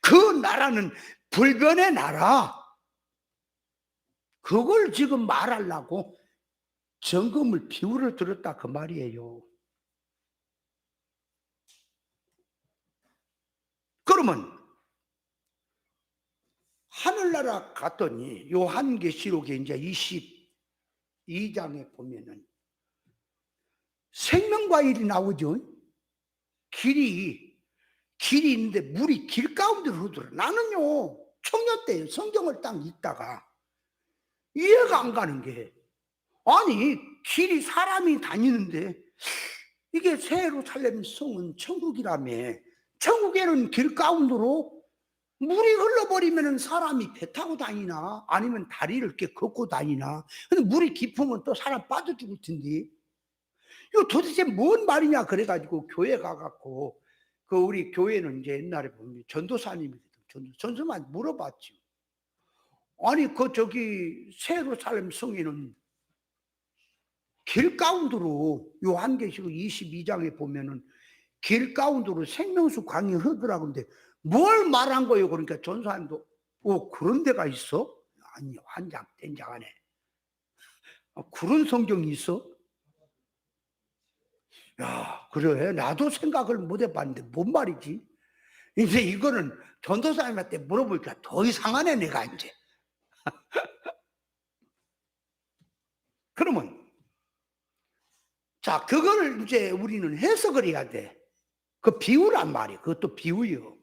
그 나라는 불변의 나라, 그걸 지금 말하려고 정금을 비유를 들었다 그 말이에요. 그러면 하늘나라 갔더니 요한계시록에 이제 22장에 보면은 생명과일이 나오죠. 길이 있는데 물이 길 가운데로 흐르더라. 나는요 청년 때 성경을 딱 읽다가 이해가 안 가는 게, 아니 길이 사람이 다니는데 이게 새 예루살렘 성은 천국이라며, 천국에는 길 가운데로 물이 흘러버리면 사람이 배 타고 다니나 아니면 다리를 이렇게 걷고 다니나. 근데 물이 깊으면 또 사람 빠져 죽을 텐데 이거 도대체 뭔 말이냐 그래가지고 교회 가갖고, 그 우리 교회는 이제 옛날에 보면 전도사님이거든. 전도사만 물어봤죠. 아니 그 저기 새 예루살렘 성에는 길 가운데로 요한계시록 22장에 보면은 길 가운데로 생명수 강이 흐르더라고. 근데 뭘 말한 거예요? 그러니까 전사님도 그런 데가 있어? 아니 한장 된장 안에 그런 성경이 있어? 야, 그래 나도 생각을 못 해봤는데 뭔 말이지? 이제 이거는 전도사님한테 물어보니까 더 이상하네, 내가 이제. 그러면, 자, 그거를 이제 우리는 해석을 해야 돼. 그 비유란 말이에요. 그것도 비유요.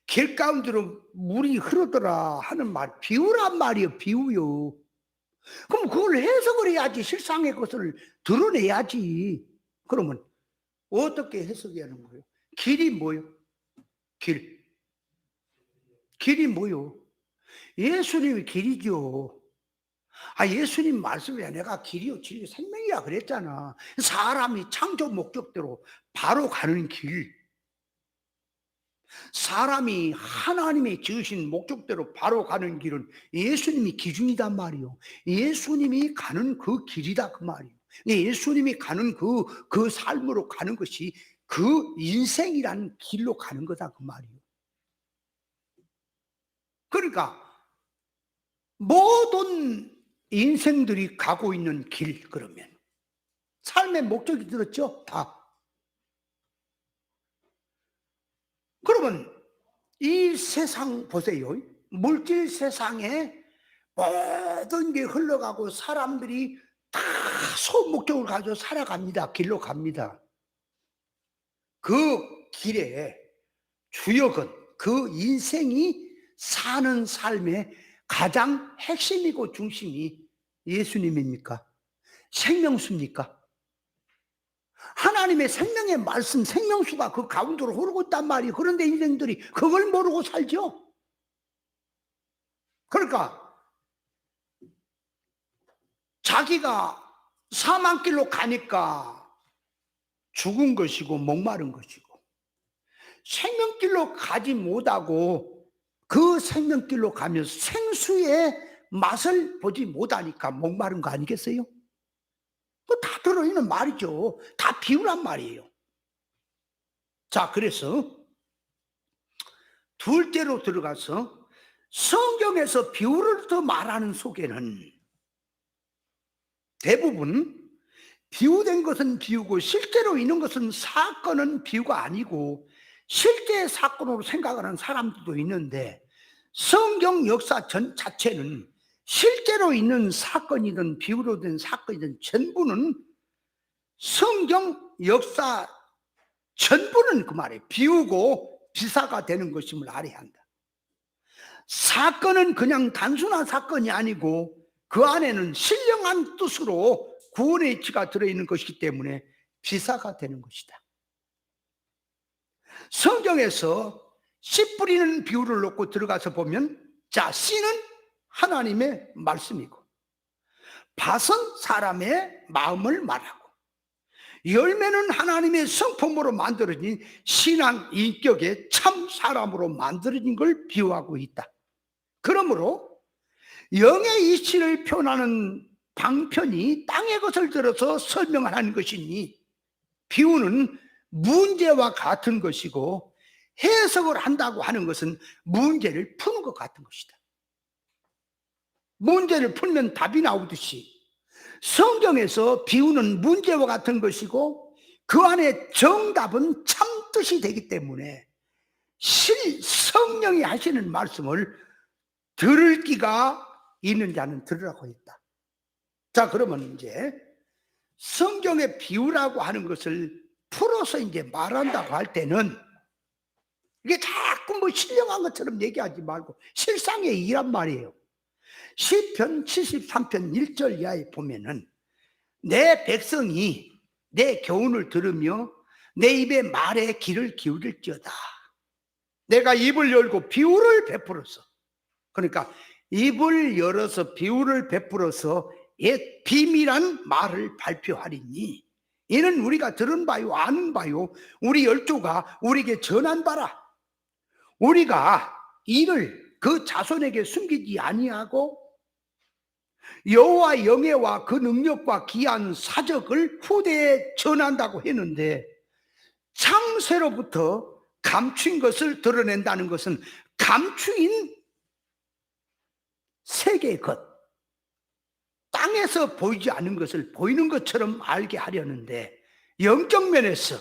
길 가운데로 물이 흐르더라 하는 말, 비유란 말이에요. 비유요. 그럼 그걸 해석을 해야지. 실상의 것을 드러내야지. 그러면 어떻게 해석해야 하는 거예요? 길이 뭐요? 길이 뭐요? 예수님이 길이죠. 예수님 말씀에 내가 길이요 진리요 생명이야 그랬잖아. 사람이 창조 목적대로 바로 가는 길, 사람이 하나님의 지으신 목적대로 바로 가는 길은 예수님이 기준이단 말이요. 예수님이 가는 그 길이다 그 말이요. 예수님이 가는 그 삶으로 가는 것이 그 인생이라는 길로 가는 거다 그 말이요. 그러니까 모든 인생들이 가고 있는 길, 그러면 삶의 목적이 들었죠? 다. 그러면 이 세상 보세요. 물질 세상에 모든 게 흘러가고 사람들이 다 소목적을 가지고 살아갑니다. 길로 갑니다. 그 길에 주역은 그 인생이 사는 삶의 가장 핵심이고 중심이 예수님입니까? 생명수입니까? 하나님의 생명의 말씀, 생명수가 그 가운데로 흐르고 있단 말이에요. 그런데 인생들이 그걸 모르고 살죠. 그러니까 자기가 사망길로 가니까 죽은 것이고 목마른 것이고, 생명길로 가지 못하고 그 생명길로 가면서 생수의 맛을 보지 못하니까 목마른 거 아니겠어요? 다 들어있는 말이죠. 다 비유란 말이에요. 자, 그래서 둘째로 들어가서 성경에서 비유를 더 말하는 속에는 대부분 비유된 것은 비유고 실제로 있는 것은 사건은 비유가 아니고 실제 사건으로 생각하는 사람들도 있는데, 성경 역사 전 자체는 실제로 있는 사건이든 비유로 된 사건이든 전부는 성경 역사 전부는 그 말이에요. 비유고 비사가 되는 것임을 알아야 한다. 사건은 그냥 단순한 사건이 아니고 그 안에는 신령한 뜻으로 구원의 이치가 들어있는 것이기 때문에 비사가 되는 것이다. 성경에서 씨 뿌리는 비유를 놓고 들어가서 보면, 자, 씨는 하나님의 말씀이고 밭은 사람의 마음을 말하고 열매는 하나님의 성품으로 만들어진 신앙 인격의 참 사람으로 만들어진 걸 비유하고 있다. 그러므로 영의 이치를 표현하는 방편이 땅의 것을 들어서 설명을 하는 것이니 비유는 문제와 같은 것이고 해석을 한다고 하는 것은 문제를 푸는 것 같은 것이다. 문제를 풀면 답이 나오듯이 성경에서 비유는 문제와 같은 것이고 그 안에 정답은 참뜻이 되기 때문에 성령이 하시는 말씀을 들을 기가 있는 자는 들으라고 했다. 자, 그러면 이제 성경의 비유라고 하는 것을 풀어서 이제 말한다고 할 때는 이게 자꾸 뭐 신령한 것처럼 얘기하지 말고 실상의 일란 말이에요. 시편 73편 1절 이하에 보면은 내 백성이 내 교훈을 들으며 내 입의 말에 귀를 기울일지어다. 내가 입을 열고 비유를 베풀어서, 그러니까 입을 열어서 비유를 베풀어서 옛 비밀한 말을 발표하리니 이는 우리가 들은 바요 아는 바요 우리 열조가 우리에게 전한 바라. 우리가 이를 그 자손에게 숨기지 아니하고 여호와 영예와 그 능력과 귀한 사적을 후대에 전한다고 했는데, 창세로부터 감춘 것을 드러낸다는 것은 감추인 세계의 것, 땅에서 보이지 않는 것을 보이는 것처럼 알게 하려는데, 영적 면에서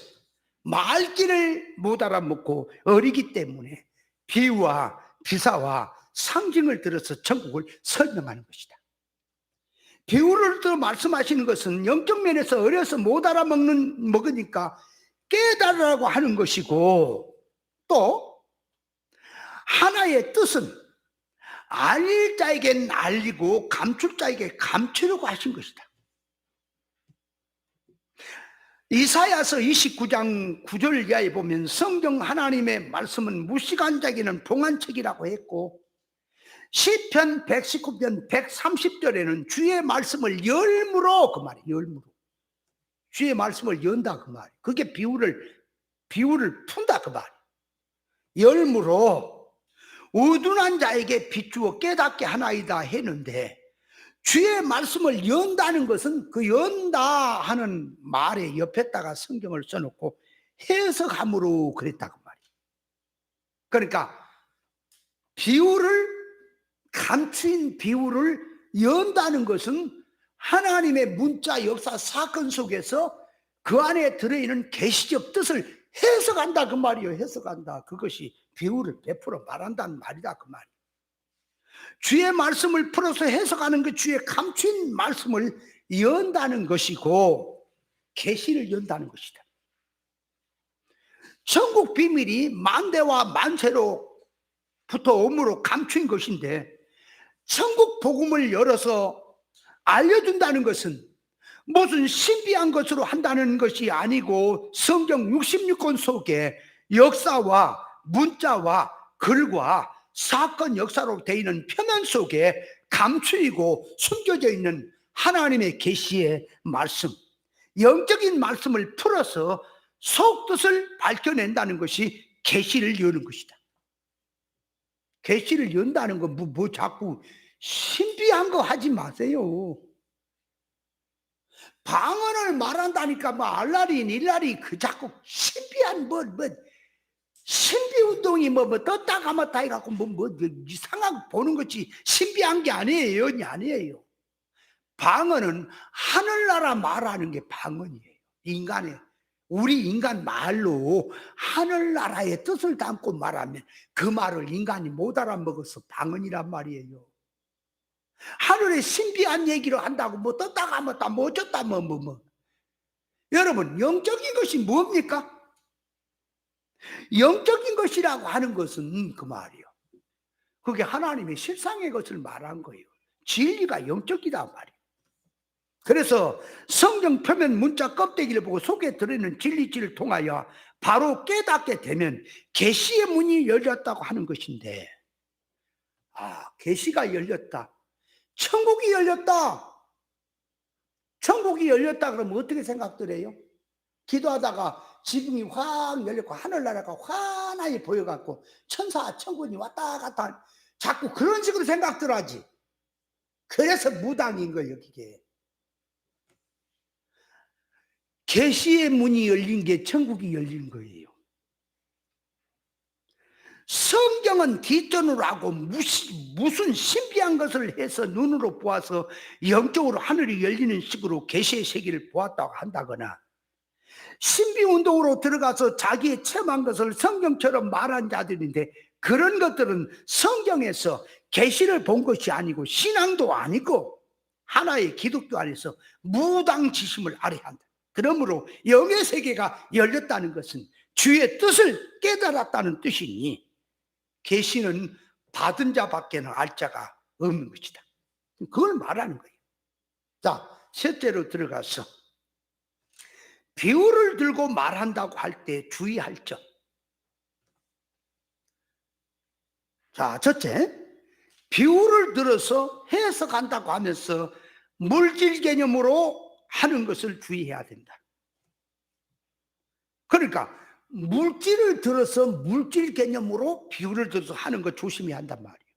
말귀를 못 알아먹고 어리기 때문에 비유와 비사와 상징을 들어서 천국을 설명하는 것이다. 비유를 들어 말씀하시는 것은 영적 면에서 어려서 못 먹으니까 깨달으라고 하는 것이고, 또 하나의 뜻은 알릴 자에겐 알리고 감출 자에게 감추려고 하신 것이다. 이사야서 29장 9절 이하에 보면 성경 하나님의 말씀은 무시간자기는 봉안책이라고 했고, 시편 119편 130절에는 주의 말씀을 열무로, 그 말이에요. 열무로 주의 말씀을 연다, 그 말이에요. 그게 비유를 푼다, 그 말이에요. 열무로 어둔한 자에게 비추어 깨닫게 하나이다 했는데, 주의 말씀을 연다는 것은 그 연다 하는 말에 옆에다가 성경을 써놓고 해석함으로 그랬다고 말이에요. 그러니까 감추인 비유를 연다는 것은 하나님의 문자 역사 사건 속에서 그 안에 들어있는 계시적 뜻을 해석한다, 그 말이에요. 해석한다. 그것이 비유를 베풀어 말한다는 말이다, 그 말이에요. 주의 말씀을 풀어서 해석하는 그 주의 감춘 말씀을 연다는 것이고, 계시를 연다는 것이다. 천국 비밀이 만대와 만세로부터 오므로 감춘 것인데, 천국 복음을 열어서 알려준다는 것은 무슨 신비한 것으로 한다는 것이 아니고, 성경 66권 속에 역사와 문자와 글과 사건 역사로 되어 있는 표면 속에 감추이고 숨겨져 있는 하나님의 계시의 말씀, 영적인 말씀을 풀어서 속뜻을 밝혀낸다는 것이 계시를 여는 것이다. 계시를 연다는 거 자꾸 신비한 거 하지 마세요. 방언을 말한다니까 알라리 일라리 그 자꾸 신비한 신비 운동이 떴다 감았다 해갖고 이상하게 보는 것이 신비한 게 아니에요. 아니에요. 방언은 하늘나라 말하는 게 방언이에요. 우리 인간 말로 하늘나라의 뜻을 담고 말하면 그 말을 인간이 못 알아먹어서 방언이란 말이에요. 하늘의 신비한 얘기를 한다고 떴다 감았다 어쩌다 여러분, 영적인 것이 뭡니까? 영적인 것이라고 하는 것은 그 말이요, 그게 하나님의 실상의 것을 말한 거예요. 진리가 영적이다 말이에요. 그래서 성경 표면 문자 껍데기를 보고 속에 들어있는 진리지를 통하여 바로 깨닫게 되면 계시의 문이 열렸다고 하는 것인데, 계시가 열렸다, 천국이 열렸다. 천국이 열렸다 그러면 어떻게 생각들 해요? 기도하다가 지붕이 확 열렸고 하늘나라가 환하게 보여갖고 천사 천군이 왔다 갔다 자꾸 그런 식으로 생각들 하지. 그래서 무당인 거예요. 이게 계시의 문이 열린 게 천국이 열린 거예요. 성경은 뒷전으로 하고 무슨 신비한 것을 해서 눈으로 보아서 영적으로 하늘이 열리는 식으로 계시의 세계를 보았다고 한다거나, 신비운동으로 들어가서 자기의 체험한 것을 성경처럼 말한 자들인데, 그런 것들은 성경에서 계시를 본 것이 아니고 신앙도 아니고 하나의 기독교 안에서 무당지심을 아래야 한다. 그러므로 영의 세계가 열렸다는 것은 주의 뜻을 깨달았다는 뜻이니, 계시는 받은 자밖에는 알 자가 없는 것이다. 그걸 말하는 거예요. 자, 셋째로 들어가서 비유를 들고 말한다고 할 때 주의할 점. 자, 첫째, 비유를 들어서 해석한다고 하면서 물질 개념으로 하는 것을 주의해야 된다. 그러니까 물질을 들어서 물질 개념으로 비유를 들어서 하는 거 조심해야 한단 말이에요.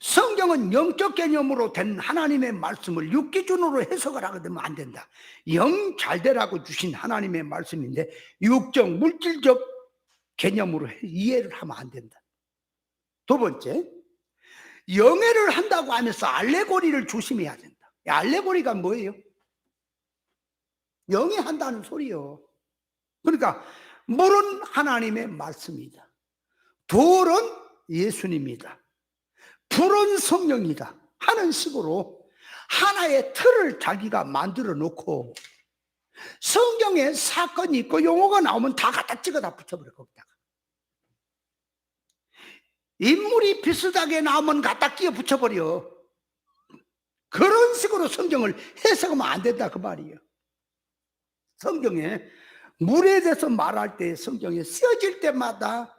성경은 영적 개념으로 된 하나님의 말씀을 육 기준으로 해석을 하게 되면 안 된다. 영 잘 되라고 주신 하나님의 말씀인데 육적 물질적 개념으로 이해를 하면 안 된다. 두 번째, 영해를 한다고 하면서 알레고리를 조심해야 된다. 알레고리가 뭐예요? 영이 한다는 소리요. 그러니까 물은 하나님의 말씀이다. 돌은 예수님이다. 불은 성령이다 하는 식으로 하나의 틀을 자기가 만들어 놓고, 성경에 사건이 있고 용어가 나오면 다 갖다 찍어다 붙여버려. 거기다가 인물이 비슷하게 나오면 갖다 끼워 붙여버려. 그런 식으로 성경을 해석하면 안 된다 그 말이에요. 성경에 물에 대해서 말할 때 성경에 쓰여질 때마다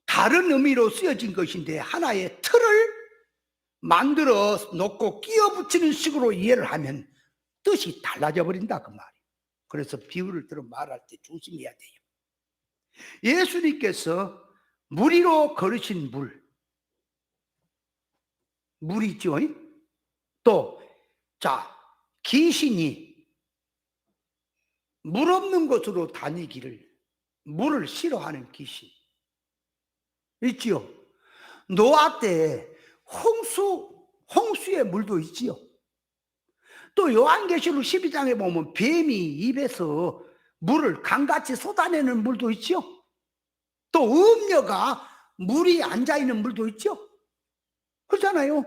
다른 의미로 쓰여진 것인데, 하나의 틀을 만들어 놓고 끼워 붙이는 식으로 이해를 하면 뜻이 달라져 버린다 그 말이에요. 그래서 비유를 들어 말할 때 조심해야 돼요. 예수님께서 물 위로 걸으신 물이죠. 또 귀신이 물 없는 곳으로 다니기를, 물을 싫어하는 귀신 있지요. 노아 때 홍수의 물도 있지요. 또 요한계시록 12장에 보면 뱀이 입에서 물을 강같이 쏟아내는 물도 있지요. 또 음녀가 물이 앉아있는 물도 있죠. 그렇잖아요.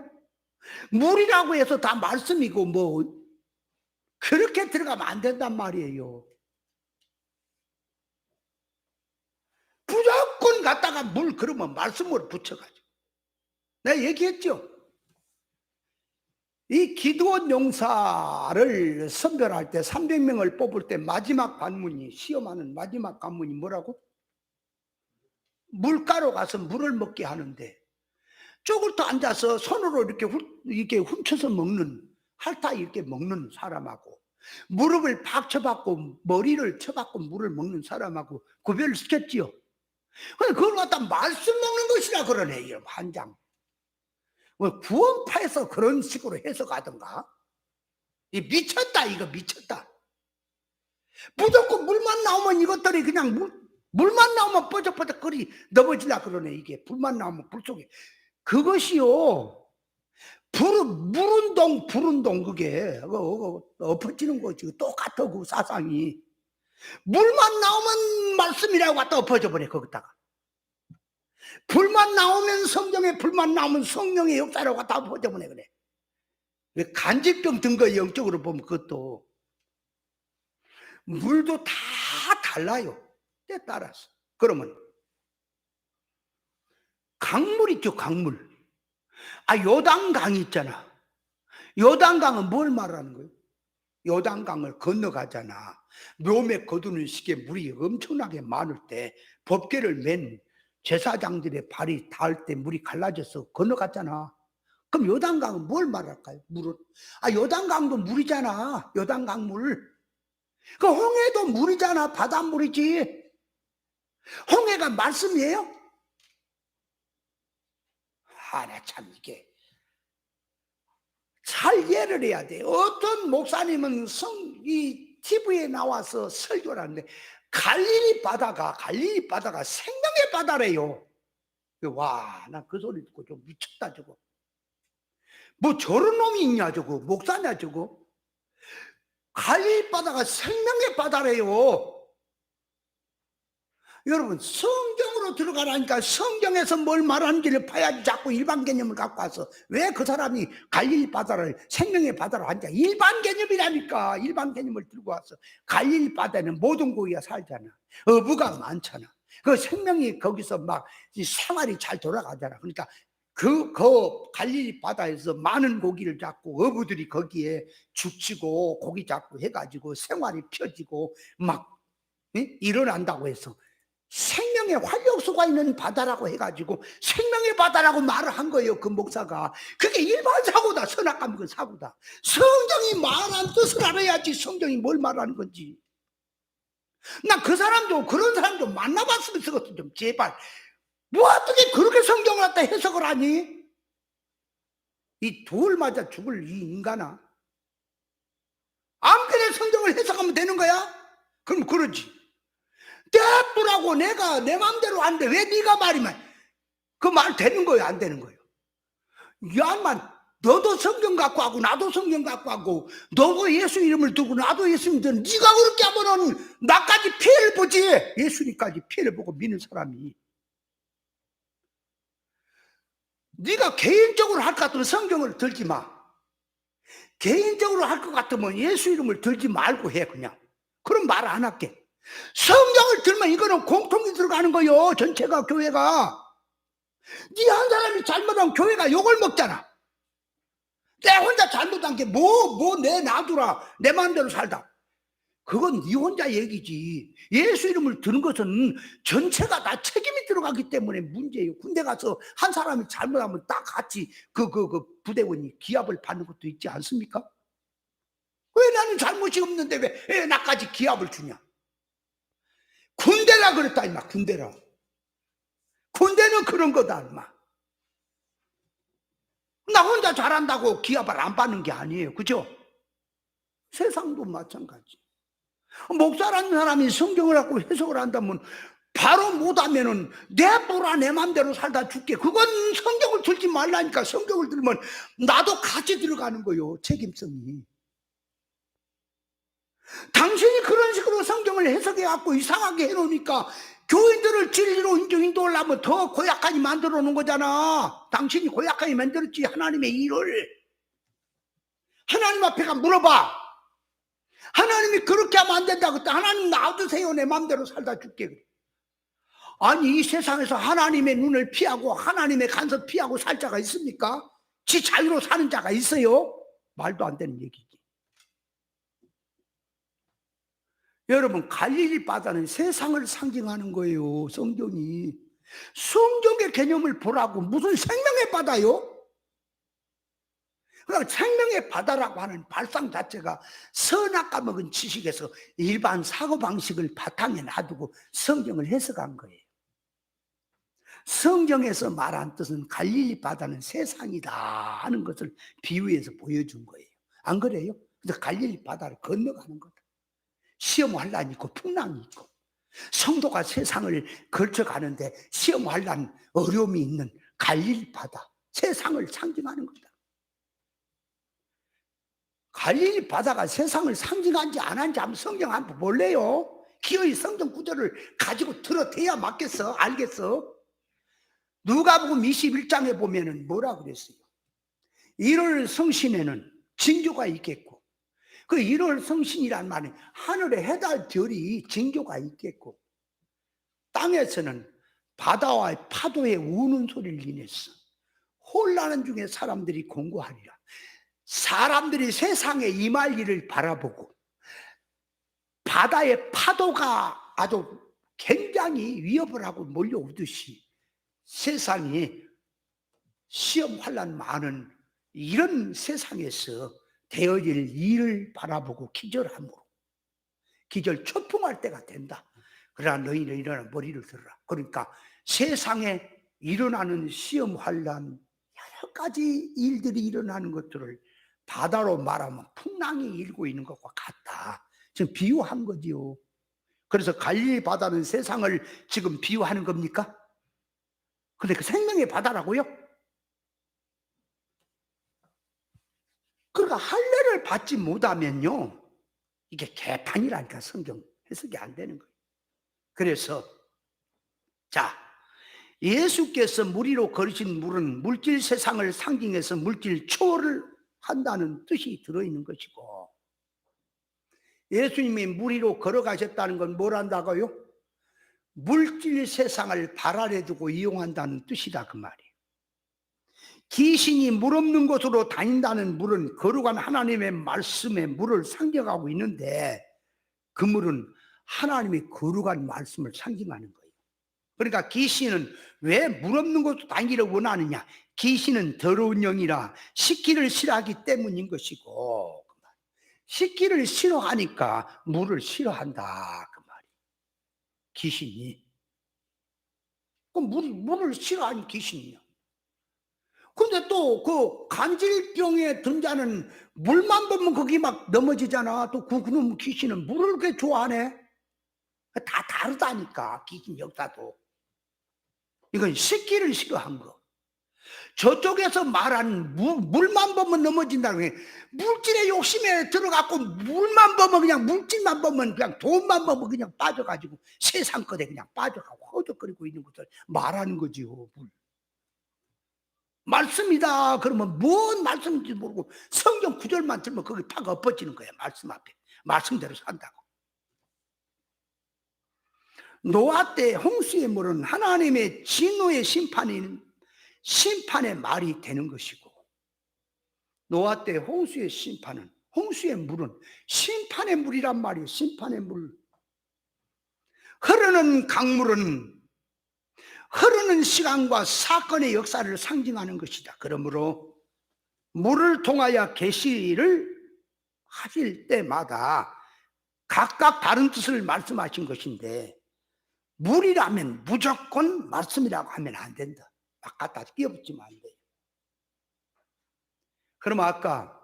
물이라고 해서 다 말씀이고 그렇게 들어가면 안 된단 말이에요. 무조건 갖다가 물 그러면 말씀으로 붙여가지고. 내가 얘기했죠. 이 기드온 용사를 선별할 때 300명을 뽑을 때 마지막 관문이, 시험하는 마지막 관문이 뭐라고? 물가로 가서 물을 먹게 하는데, 쪼글떠 앉아서 손으로 이렇게 훔쳐서 먹는, 핥아 이렇게 먹는 사람하고, 무릎을 팍 쳐박고 머리를 쳐박고 물을 먹는 사람하고 구별을 시켰지요. 근데 그걸 갖다 말씀 먹는 것이라 그러네. 한 장. 구원파에서 그런 식으로 해석하던가. 이 미쳤다, 이거 미쳤다. 무조건 물만 나오면 이것들이 그냥 물만 나오면 뻐적뻐적 거리 넘어지려 그러네. 이게 불만 나오면 불 속에. 그것이요, 불운동 그게 엎어지는 거지. 똑같아 그 사상이. 물만 나오면 말씀이라고 갖다 엎어져 버려. 거기다가 불만 나오면, 성경에 불만 나오면 성령의 역사라고 갖다 엎어져 버려. 그래. 간질병 든 거 영적으로 보면 그것도 물도 다 달라요. 때 따라서. 그러면 강물 있죠. 강물. 요단강이 있잖아. 요단강은 뭘 말하는 거예요? 요단강을 건너가잖아. 묘맥 거두는 시기에 물이 엄청나게 많을 때 법궤를 맨 제사장들의 발이 닿을 때 물이 갈라져서 건너갔잖아. 그럼 요단강은 뭘 말할까요? 물은 요단강도 물이잖아. 요단강 물. 그 홍해도 물이잖아. 바닷물이지. 홍해가 말씀이에요? 나 참 이게 잘 이해를 해야 돼. 어떤 목사님은 이 TV에 나와서 설교를 하는데 갈릴리 바다가 생명의 바다래요. 와, 나 그 소리 듣고 좀 미쳤다 저거. 뭐 저런 놈이 있냐 저거. 목사냐 저거. 갈릴리 바다가 생명의 바다래요. 여러분, 성경으로 들어가라니까 성경에서 뭘 말하는지를 봐야지. 자꾸 일반 개념을 갖고 와서 왜 그 사람이 갈릴리 바다를 생명의 바다로 하냐. 일반 개념이라니까. 일반 개념을 들고 와서 갈릴리 바다는 모든 고기가 살잖아. 어부가 많잖아. 그 생명이 거기서 막 생활이 잘 돌아가잖아. 그러니까 그 갈릴리 바다에서 많은 고기를 잡고 어부들이 거기에 죽치고 고기 잡고 해가지고 생활이 펴지고 막 일어난다고 해서 생명의 활력소가 있는 바다라고 해가지고 생명의 바다라고 말을 한 거예요. 그 목사가. 그게 일반 사고다. 선악감 그 사고다. 성경이 말한 뜻을 알아야지. 성경이 뭘 말하는 건지. 나 그 사람도, 그런 사람도 만나봤으면 쓰거든. 좀 제발. 뭐 어떻게 그렇게 성경을 갖다 해석을 하니? 이 돌 맞아 죽을 이 인간아. 아무렇게나 성경을 해석하면 되는 거야? 그럼 그러지. 떼뿌라고 내가 내 맘대로 하는데 왜 네가 말이면 그 말 되는 거예요? 안 되는 거예요? 야만 너도 성경 갖고 하고 나도 성경 갖고 하고 너도 예수 이름을 두고 나도 예수 이름 두고 네가 그렇게 하면은 나까지 피해를 보지. 예수님까지 피해를 보고 믿는 사람이. 네가 개인적으로 할 것 같으면 성경을 들지 마. 개인적으로 할 것 같으면 예수 이름을 들지 말고 해. 그냥 그럼 말 안 할게. 성경을 들면 이거는 공통이 들어가는 거요. 전체가 교회가. 네 한 사람이 잘못하면 교회가 욕을 먹잖아. 내 혼자 잘못한 게 내 놔두라 내 마음대로 살다. 그건 네 혼자 얘기지. 예수 이름을 드는 것은 전체가 다 책임이 들어가기 때문에 문제예요. 군대 가서 한 사람이 잘못하면 딱 같이 그 부대원이 기합을 받는 것도 있지 않습니까? 왜 나는 잘못이 없는데 왜 나까지 기합을 주냐? 군대라 그랬다 임마. 군대라. 군대는 그런 거다 임마. 나 혼자 잘한다고 기합을 안 받는 게 아니에요. 그죠? 세상도 마찬가지. 목사라는 사람이 성경을 갖고 해석을 한다면 바로 못하면은 내보라 내 맘대로 살다 죽게. 그건 성경을 들지 말라니까. 성경을 들면 나도 같이 들어가는 거요. 책임성이. 당신이 그런 식으로 성경을 해석해 갖고 이상하게 해놓으니까 교인들을 진리로 인도하려면 더 고약하게 만들어 놓은 거잖아. 당신이 고약하게 만들었지. 하나님의 일을 하나님 앞에 가 물어봐. 하나님이 그렇게 하면 안 된다고 했다. 하나님 놔두세요. 내 마음대로 살다 죽게. 아니 이 세상에서 하나님의 눈을 피하고 하나님의 간섭 피하고 살 자가 있습니까? 지 자유로 사는 자가 있어요? 말도 안 되는 얘기지. 여러분 갈릴리 바다는 세상을 상징하는 거예요. 성경이. 성경의 개념을 보라고. 무슨 생명의 바다요? 그러니까 생명의 바다라고 하는 발상 자체가 선악과 먹은 지식에서 일반 사고방식을 바탕에 놔두고 성경을 해석한 거예요. 성경에서 말한 뜻은 갈릴리 바다는 세상이다 하는 것을 비유해서 보여준 거예요. 안 그래요? 그래서 갈릴리 바다를 건너가는 거다. 시험 환란이 있고 풍랑이 있고 성도가 세상을 걸쳐가는데 시험 환란 어려움이 있는 갈릴리 바다, 세상을 상징하는 거다. 갈릴리 바다가 세상을 상징한지 안 한지 한번 성경 한번 볼래요? 기어이 성경 구절을 가지고 들어대야 맞겠어? 알겠어? 누가복음 21장에 보면은 뭐라 그랬어요? 1월 성신에는 징조가 있겠고, 그 1월 성신이란 말은 하늘에 해달 별이 징조가 있겠고, 땅에서는 바다와 파도의 우는 소리를 인해서 혼란한 중에 사람들이 공고하리라. 사람들이 세상에 임할 일을 바라보고 바다의 파도가 아주 굉장히 위협을 하고 몰려오듯이 세상이 시험 환란 많은 이런 세상에서 되어질 일을 바라보고 기절함으로 기절 초풍할 때가 된다. 그러나 너희는 일어나 머리를 들어라. 그러니까 세상에 일어나는 시험 환란 여러 가지 일들이 일어나는 것들을 바다로 말하면 풍랑이 일고 있는 것과 같다. 지금 비유한 거지요. 그래서 갈릴리 바다는 세상을 지금 비유하는 겁니까? 근데 그 생명의 바다라고요? 그러니까 할례를 받지 못하면요, 이게 개판이라니까. 성경 해석이 안 되는 거예요. 그래서 자, 예수께서 물 위로 걸으신 물은 물질 세상을 상징해서 물질 초월을 한다는 뜻이 들어있는 것이고, 예수님이 물 위로 걸어가셨다는 건 뭘 한다고요? 물질 세상을 발 아래 두고 이용한다는 뜻이다 그 말이에요. 귀신이 물 없는 곳으로 다닌다는 물은 거룩한 하나님의 말씀의 물을 상징하고 있는데, 그 물은 하나님의 거룩한 말씀을 상징하는 거예요. 그러니까 귀신은 왜 물 없는 곳으로 다니기를 원하느냐? 귀신은 더러운 영이라 씻기를 싫어하기 때문인 것이고, 씻기를 싫어하니까 물을 싫어한다 그 말이에요. 귀신이. 그럼 물을 싫어하는 귀신이야. 근데 또 그 간질병에 든 자는 물만 보면 거기 막 넘어지잖아. 또 그놈 귀신은 물을 그렇게 좋아하네. 다 다르다니까 귀신 역사도. 이건 씻기를 싫어한 거. 저쪽에서 말한 물만 보면 넘어진다는 게, 물질의 욕심에 들어갖고 물만 보면, 그냥 물질만 보면, 그냥 돈만 보면 그냥 빠져가지고 세상 것에 그냥 빠져가고 허덕거리고 있는 것을 말하는 거지요. 말씀이다 그러면 뭔 말씀인지 모르고 성경 구절만 들면 거기 팍 엎어지는 거야. 말씀 앞에 말씀대로 산다고. 노아 때 홍수의 물은 하나님의 진노의 심판의 말이 되는 것이고, 노아 때 홍수의 심판은, 홍수의 물은 심판의 물이란 말이에요. 심판의 물. 흐르는 강물은 흐르는 시간과 사건의 역사를 상징하는 것이다. 그러므로 물을 통하여 계시를 하실 때마다 각각 다른 뜻을 말씀하신 것인데, 물이라면 무조건 말씀이라고 하면 안 된다. 막 갖다 끼워붙이면 안 돼요. 그럼 아까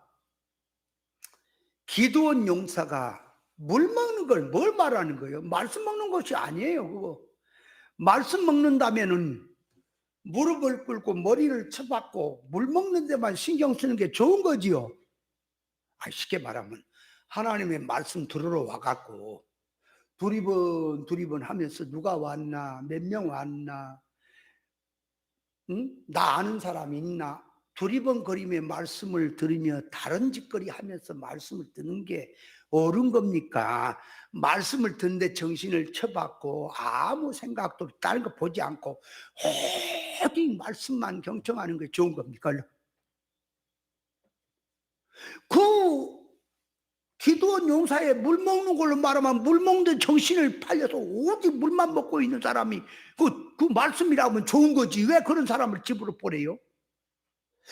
기드온 용사가 물 먹는 걸 뭘 말하는 거예요? 말씀 먹는 것이 아니에요. 그거 말씀 먹는다면은 무릎을 꿇고 머리를 쳐박고 물 먹는 데만 신경 쓰는 게 좋은 거지요. 쉽게 말하면 하나님의 말씀 들으러 와갖고 두리번 하면서 누가 왔나, 몇 명 왔나, 나 아는 사람 있나, 두리번거리며 말씀을 들으며 다른 짓거리 하면서 말씀을 듣는 게 옳은 겁니까? 말씀을 듣는데 정신을 쳐박고 아무 생각도 다른 거 보지 않고 오직 말씀만 경청하는 게 좋은 겁니까? 그 기드온 용사의 물 먹는 걸로 말하면 물 먹는 정신을 팔려서 오직 물만 먹고 있는 사람이 그 말씀이라고 하면 좋은 거지. 왜 그런 사람을 집으로 보내요?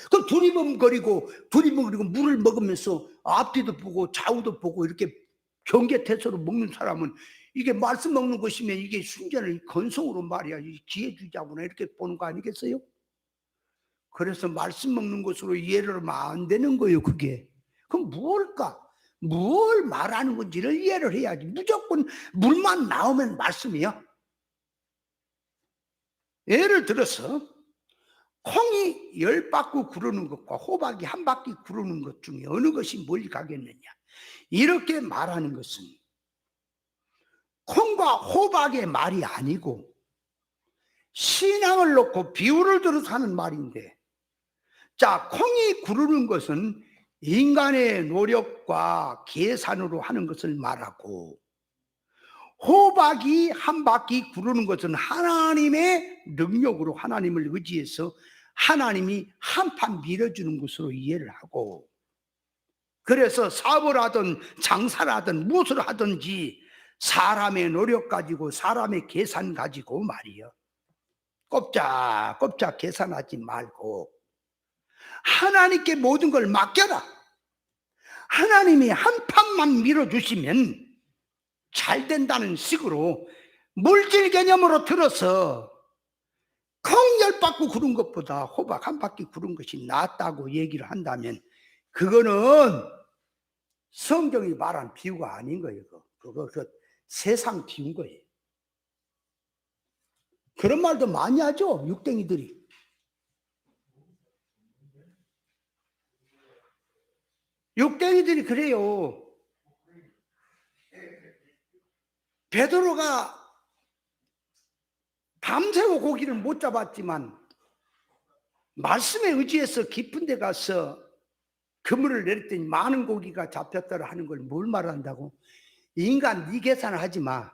그 두리번거리고 물을 먹으면서 앞뒤도 보고 좌우도 보고 이렇게 경계태세로 먹는 사람은 이게 말씀 먹는 것이면 이게 순전히 건성으로 말이야, 기회주의자구나 이렇게 보는 거 아니겠어요? 그래서 말씀 먹는 것으로 이해를 하면 안 되는 거예요. 그게 그럼 뭘까? 뭘 말하는 건지를 이해를 해야지. 무조건 물만 나오면 말씀이야. 예를 들어서 콩이 10바퀴 구르는 것과 호박이 1바퀴 구르는 것 중에 어느 것이 멀리 가겠느냐, 이렇게 말하는 것은 콩과 호박의 말이 아니고 신앙을 놓고 비유를 들어서 하는 말인데, 자, 콩이 구르는 것은 인간의 노력과 계산으로 하는 것을 말하고, 호박이 1바퀴 구르는 것은 하나님의 능력으로 하나님을 의지해서 하나님이 한판 밀어주는 것으로 이해를 하고, 그래서 사업을 하든 장사를 하든 무엇을 하든지 사람의 노력 가지고 사람의 계산 가지고 말이요, 꼼짝꼼짝 계산하지 말고 하나님께 모든 걸 맡겨라. 하나님이 한 판만 밀어주시면 잘 된다는 식으로 물질 개념으로 들어서 콩 10바퀴 구른 것보다 호박 1바퀴 구른 것이 낫다고 얘기를 한다면 그거는 성경이 말한 비유가 아닌 거예요. 그거 세상 비유인 거예요. 그런 말도 많이 하죠, 육댕이들이. 육댕이들이 그래요. 베드로가 밤새워 고기를 못 잡았지만 말씀에 의지해서 깊은 데 가서 그물을 내렸더니 많은 고기가 잡혔더라 하는 걸 뭘 말한다고? 인간 네 계산을 하지 마.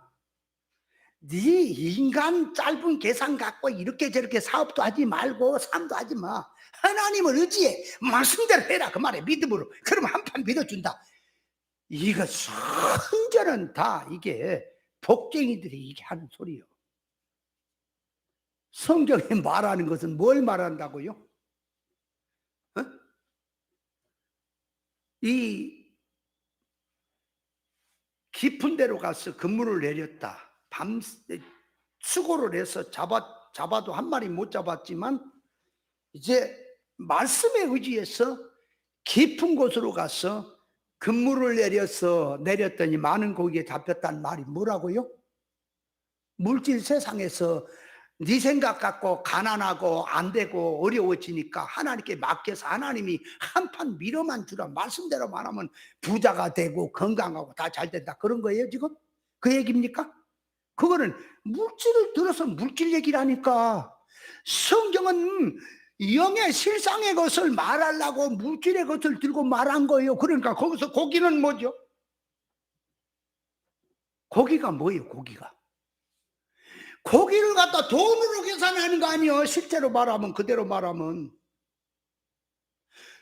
네 인간 짧은 계산 갖고 이렇게 저렇게 사업도 하지 말고 삶도 하지 마. 하나님을 의지해. 말씀대로 해라. 그 말에 믿음으로. 그러면 한 판 믿어준다. 이거 순전은 다 이게 복쟁이들이 이게 하는 소리요. 성경에 말하는 것은 뭘 말한다고요? 이 깊은 데로 가서 그물을 내렸다. 수고를 해서 잡아도 한 마리 못 잡았지만 이제 말씀에 의지해서 깊은 곳으로 가서 그물을 내렸더니 많은 고기에 잡혔다는 말이 뭐라고요? 물질 세상에서 네 생각 갖고 가난하고 안 되고 어려워지니까 하나님께 맡겨서 하나님이 한판 밀어만 주라 말씀대로만 하면 부자가 되고 건강하고 다 잘 된다 그런 거예요 지금? 그 얘기입니까? 그거는 물질을 들어서 물질 얘기라니까. 성경은 영의 실상의 것을 말하려고 물질의 것을 들고 말한 거예요. 그러니까 거기서 고기는 뭐죠? 고기가 뭐예요? 고기가 고기를 갖다 돈으로 계산하는 거 아니에요. 실제로 말하면 그대로 말하면.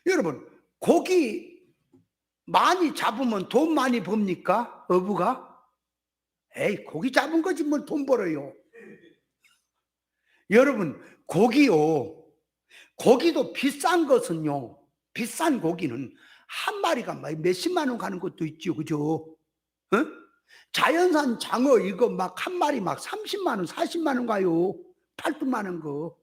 여러분 고기 많이 잡으면 돈 많이 법니까? 어부가? 에이 고기 잡은 거지 뭘 돈 벌어요. 여러분 고기도 비싼 것은요, 비싼 고기는 한 마리가 몇십만 원 가는 것도 있죠, 그죠? 어? 자연산 장어 이거 막 한 마리 막 30만 원 40만 원 가요. 팔뚝만 원 거.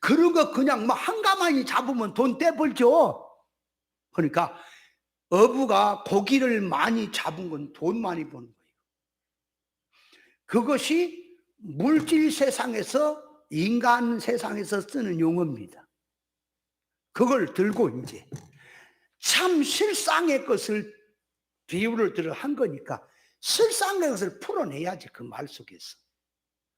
그런 거 그냥 뭐 한가만히 잡으면 돈 떼벌죠. 그러니까 어부가 고기를 많이 잡은 건 돈 많이 버는 거예요. 그것이 물질 세상에서 인간 세상에서 쓰는 용어입니다. 그걸 들고 이제 참 실상의 것을 비유를 들어 한 거니까 실상의 것을 풀어내야지 그 말 속에서.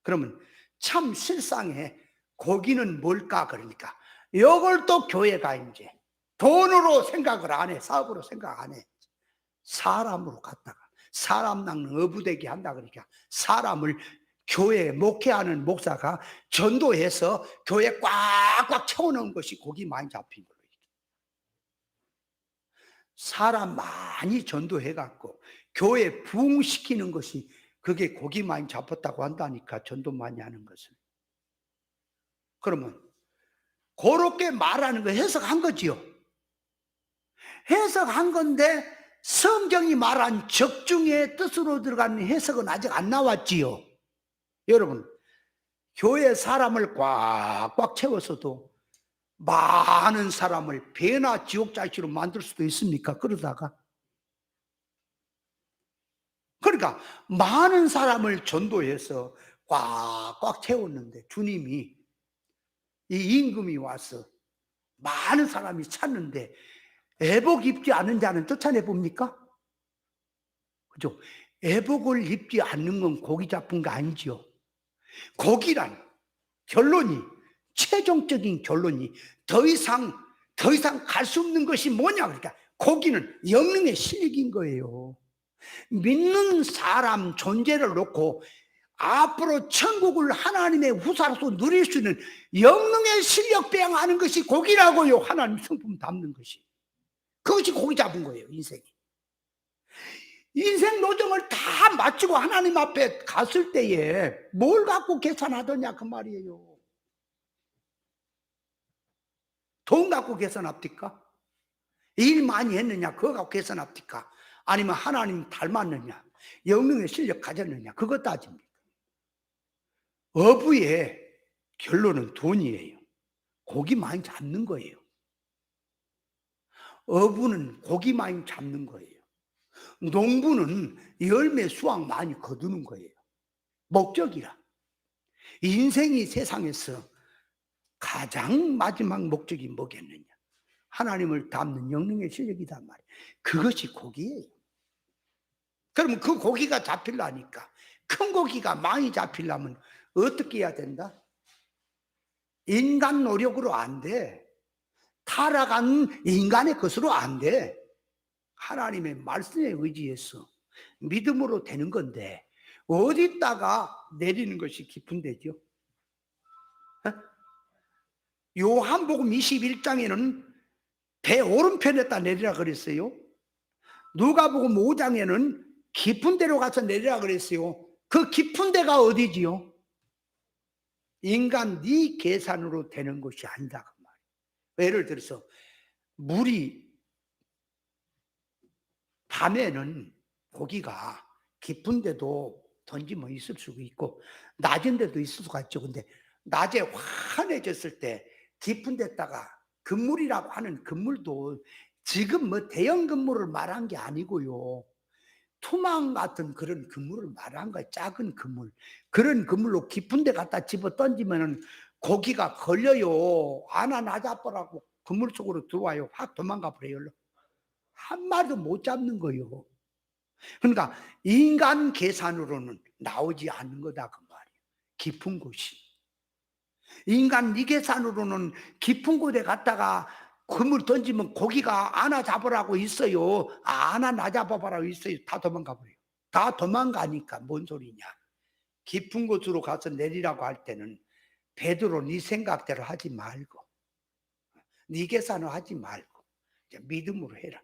그러면 참 실상의 고기는 뭘까? 그러니까 이걸 또 교회가 이제 돈으로 생각을 안 해. 사업으로 생각 안 해. 사람으로 갖다가 사람 낚는 어부되게 한다 그러니까 사람을 교회에 목회하는 목사가 전도해서 교회에 꽉꽉 채워넣은 것이 고기 많이 잡힌 거예요. 사람 많이 전도해갖고 교회 부흥시키는 것이 그게 고기 많이 잡혔다고 한다니까. 전도 많이 하는 것을. 그러면 그렇게 말하는 거 해석한 거지요. 해석한 건데 성경이 말한 적중의 뜻으로 들어가는 해석은 아직 안 나왔지요. 여러분 교회 사람을 꽉꽉 채워서도 많은 사람을 배나 지옥자식으로 만들 수도 있습니까? 그러다가. 그러니까 많은 사람을 전도해서 꽉꽉 채웠는데 주님이 이 임금이 와서 많은 사람이 찾는데 애복 입지 않은 자는 쫓아내 봅니까? 그죠? 애복을 입지 않는 건 고기 잡은 거 아니지요. 고기란 결론이 최종적인 결론이 더 이상 갈 수 없는 것이 뭐냐 그러니까 고기는 영능의 실력인 거예요. 믿는 사람 존재를 놓고 앞으로 천국을 하나님의 후사로서 누릴 수 있는 영능의 실력 배양하는 것이 고기라고요. 하나님 성품 담는 것이. 그것이 고기 잡은 거예요. 인생이. 인생 노정을 다 마치고 하나님 앞에 갔을 때에 뭘 갖고 계산하더냐 그 말이에요. 돈 갖고 계산합니까? 일 많이 했느냐 그거 갖고 계산합니까? 아니면 하나님 닮았느냐 영능의 실력 가졌느냐 그거 따집니다. 어부의 결론은 돈이에요. 고기 많이 잡는 거예요. 어부는 고기 많이 잡는 거예요. 농부는 열매 수확 많이 거두는 거예요. 목적이라. 인생이 세상에서 가장 마지막 목적이 뭐겠느냐? 하나님을 닮는 영능의 실력이단 말이에요. 그것이 고기예요. 그러면 그 고기가 잡히려니까 큰 고기가 많이 잡히려면 어떻게 해야 된다? 인간 노력으로 안 돼. 타락한 인간의 것으로 안 돼. 하나님의 말씀에 의지해서 믿음으로 되는 건데 어디다가 내리는 것이 깊은 데죠? 요한복음 21장에는 배 오른편에다 내리라 그랬어요. 누가복음 5장에는 깊은 데로 가서 내리라 그랬어요. 그 깊은 데가 어디지요? 인간 네 계산으로 되는 것이 아니다 그 말이에요. 예를 들어서 물이 밤에는 고기가 깊은 데도 던지면 있을 수가 있고 낮은 데도 있을 수가 있죠. 근데 낮에 환해졌을 때 깊은 데다가 금물이라고 하는 금물도 지금 뭐 대형 금물을 말한 게 아니고요. 투망 같은 그런 그물을 말한 거야. 작은 그물. 그런 그물로 깊은 데 갖다 집어 던지면은 고기가 걸려요. 아나 나 잡으라고 그물 속으로 들어와요. 확 도망가 버려요. 한 마리도 못 잡는 거요. 그러니까 인간 계산으로는 나오지 않는 거다 그 말이에요. 깊은 곳이. 인간 네 계산으로는 깊은 곳에 갔다가 그물 던지면 고기가 아나 잡으라고 있어요. 아나 나 잡아봐라고 있어요. 다 도망가 버려요. 다 도망가니까 뭔 소리냐. 깊은 곳으로 가서 내리라고 할 때는 베드로 네 생각대로 하지 말고 네 계산을 하지 말고 믿음으로 해라.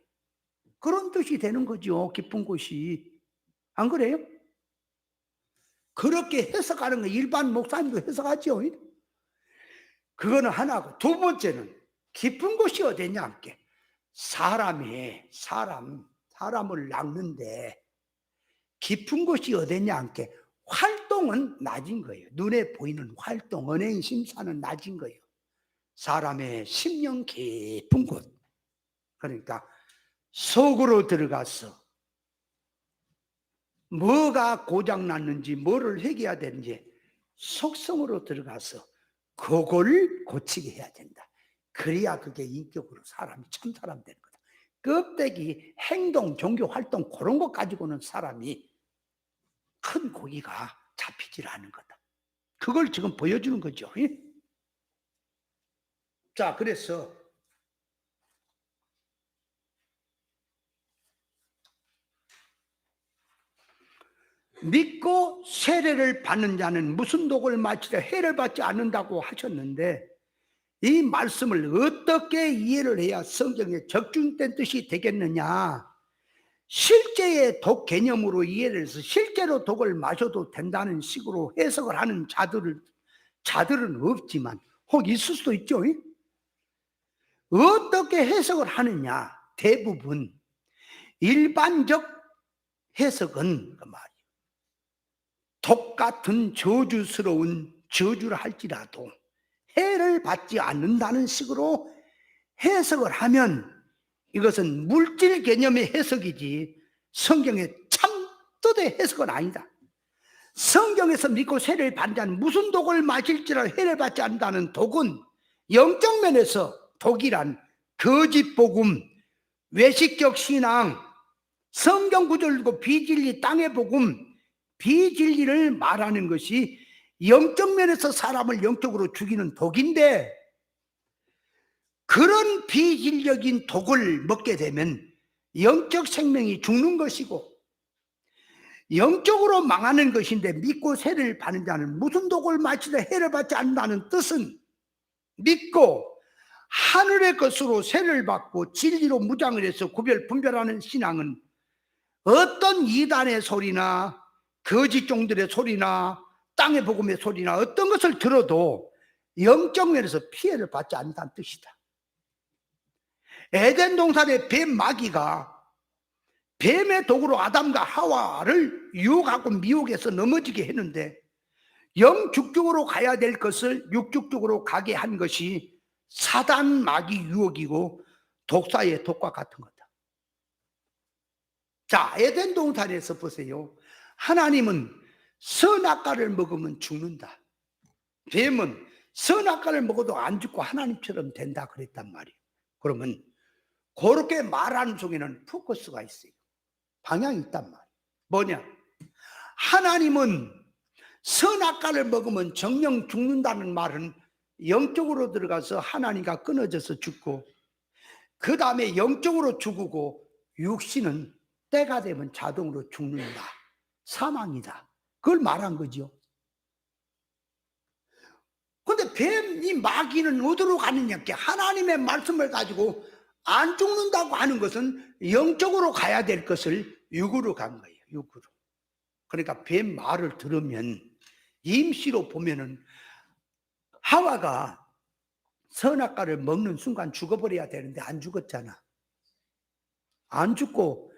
그런 뜻이 되는 거죠. 깊은 곳이. 안 그래요? 그렇게 해석하는 거 일반 목사님도 해석하죠. 그거는 하나고, 두 번째는 깊은 곳이 어디냐 함께 사람을 낚는데 깊은 곳이 어디냐 함께 활동은 낮은 거예요. 눈에 보이는 활동, 언행 심사는 낮은 거예요. 사람의 심령 깊은 곳. 그러니까 속으로 들어가서 뭐가 고장났는지 뭐를 해결해야 되는지 속성으로 들어가서 그걸 고치게 해야 된다. 그래야 그게 인격으로 사람이 참 사람 되는 거다. 껍데기, 행동, 종교 활동 그런 것 가지고는 사람이 큰 고기가 잡히질 않은 거다. 그걸 지금 보여주는 거죠. 자, 그래서 믿고 세례를 받는 자는 무슨 독을 마치려 해를 받지 않는다고 하셨는데, 이 말씀을 어떻게 이해를 해야 성경에 적중된 뜻이 되겠느냐. 실제의 독 개념으로 이해를 해서 실제로 독을 마셔도 된다는 식으로 해석을 하는 자들은 없지만 혹 있을 수도 있죠. 어떻게 해석을 하느냐. 대부분 일반적 해석은 그 말이에요. 독 같은 저주스러운 저주를 할지라도 해를 받지 않는다는 식으로 해석을 하면 이것은 물질 개념의 해석이지 성경의 참뜻의 해석은 아니다. 성경에서 믿고 세례를 받는 자는 무슨 독을 마실지라도 해를 받지 않는다는 독은 영적 면에서 독이란 거짓 복음, 외식적 신앙, 성경 구절이고 비진리, 땅의 복음, 비진리를 말하는 것이 영적 면에서 사람을 영적으로 죽이는 독인데, 그런 비진리적인 독을 먹게 되면 영적 생명이 죽는 것이고 영적으로 망하는 것인데, 믿고 세례를 받는 자는 무슨 독을 마시려 해를 받지 않는다는 뜻은 믿고 하늘의 것으로 세례를 받고 진리로 무장을 해서 분별하는 신앙은 어떤 이단의 소리나 거짓 종들의 소리나 땅의 복음의 소리나 어떤 것을 들어도 영적 면에서 피해를 받지 않는다는 뜻이다. 에덴 동산의 뱀 마귀가 뱀의 독으로 아담과 하와를 유혹하고 미혹해서 넘어지게 했는데, 영축적으로 가야 될 것을 육축적으로 가게 한 것이 사단 마귀 유혹이고 독사의 독과 같은 거다. 자, 에덴 동산에서 보세요. 하나님은 선악과를 먹으면 죽는다. 뱀은 선악과를 먹어도 안 죽고 하나님처럼 된다 그랬단 말이에요. 그러면 그렇게 말하는 속에는 포커스가 있어요. 방향이 있단 말이에요. 뭐냐? 하나님은 선악과를 먹으면 정령 죽는다는 말은 영적으로 들어가서 하나님과 끊어져서 죽고, 그 다음에 영적으로 죽고 육신은 때가 되면 자동으로 죽는다. 사망이다. 그걸 말한 거죠. 근데 뱀이 마귀는 어디로 가느냐? 하나님의 말씀을 가지고 안 죽는다고 하는 것은 영적으로 가야 될 것을 육으로 간 거예요. 육으로. 그러니까 뱀 말을 들으면 임시로 보면은 하와가 선악과를 먹는 순간 죽어버려야 되는데 안 죽었잖아. 안 죽고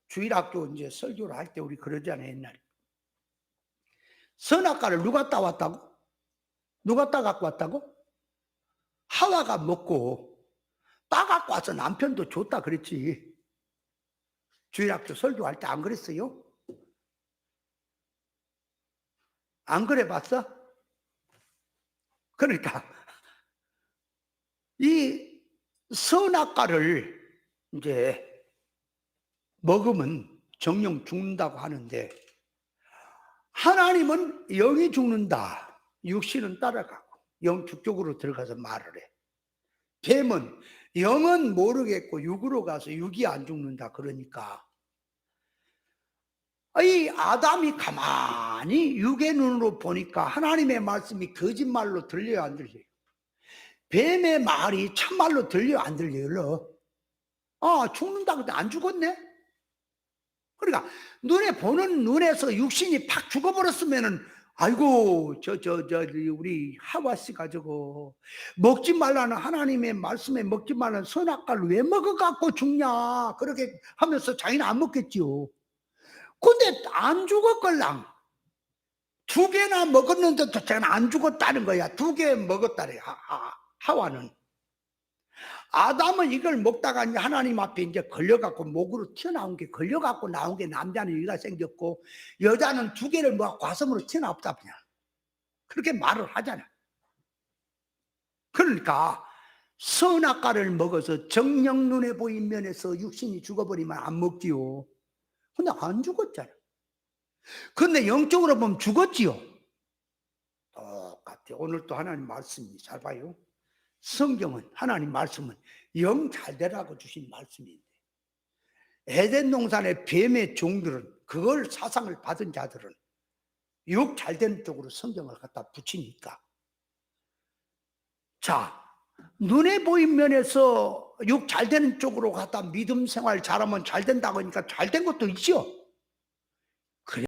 주일학교 이제 설교를 할 때 우리 그러잖아요. 옛날에 선악과를 누가 따왔다고? 누가 따갖고 왔다고? 하와가 먹고 따갖고 와서 남편도 줬다 그랬지. 주일학교 설교할 때 안 그랬어요? 안 그래 봤어? 그러니까 이 선악과를 이제 먹으면 정령 죽는다고 하는데, 하나님은 영이 죽는다. 육신은 따라가고 영축적으로 들어가서 말을 해. 뱀은 영은 모르겠고 육으로 가서 육이 안 죽는다. 그러니까 이 아담이 가만히 육의 눈으로 보니까 하나님의 말씀이 거짓말로 들려요, 안 들려요? 뱀의 말이 참말로 들려요, 안 들려요? 죽는다고 해도 안 죽었네? 그러니까 눈에 보는 눈에서 육신이 팍 죽어버렸으면은, 아이고 우리 하와 씨가 저거 먹지 말라는 하나님의 말씀에 먹지 말라는 선악과를 왜 먹어갖고 죽냐 그렇게 하면서 자기는 안 먹겠지요. 근데 안 죽었걸랑. 2개나 먹었는데도 자기는 안 죽었다는 거야. 2개 먹었다래, 하와는. 아담은 이걸 먹다가 이제 하나님 앞에 이제 걸려갖고 목으로 튀어나온 게, 걸려갖고 나온 게 남자는 여기가 생겼고 여자는 2개를 뭐 과성으로 튀어나왔다 그냥. 그렇게 말을 하잖아. 그러니까 선악과를 먹어서 정녕 눈에 보인 면에서 육신이 죽어버리면 안 먹지요. 근데 안 죽었잖아. 근데 영적으로 보면 죽었지요. 똑같아요. 오늘 또 하나님 말씀이, 잘 봐요. 성경은, 하나님 말씀은 영 잘되라고 주신 말씀인데, 에덴 동산의 뱀의 종들은, 그걸 사상을 받은 자들은 육 잘되는 쪽으로 성경을 갖다 붙이니까, 자, 눈에 보인 면에서 육 잘되는 쪽으로 갖다 믿음 생활 잘하면 잘 된다고 하니까 잘 된 것도 있죠.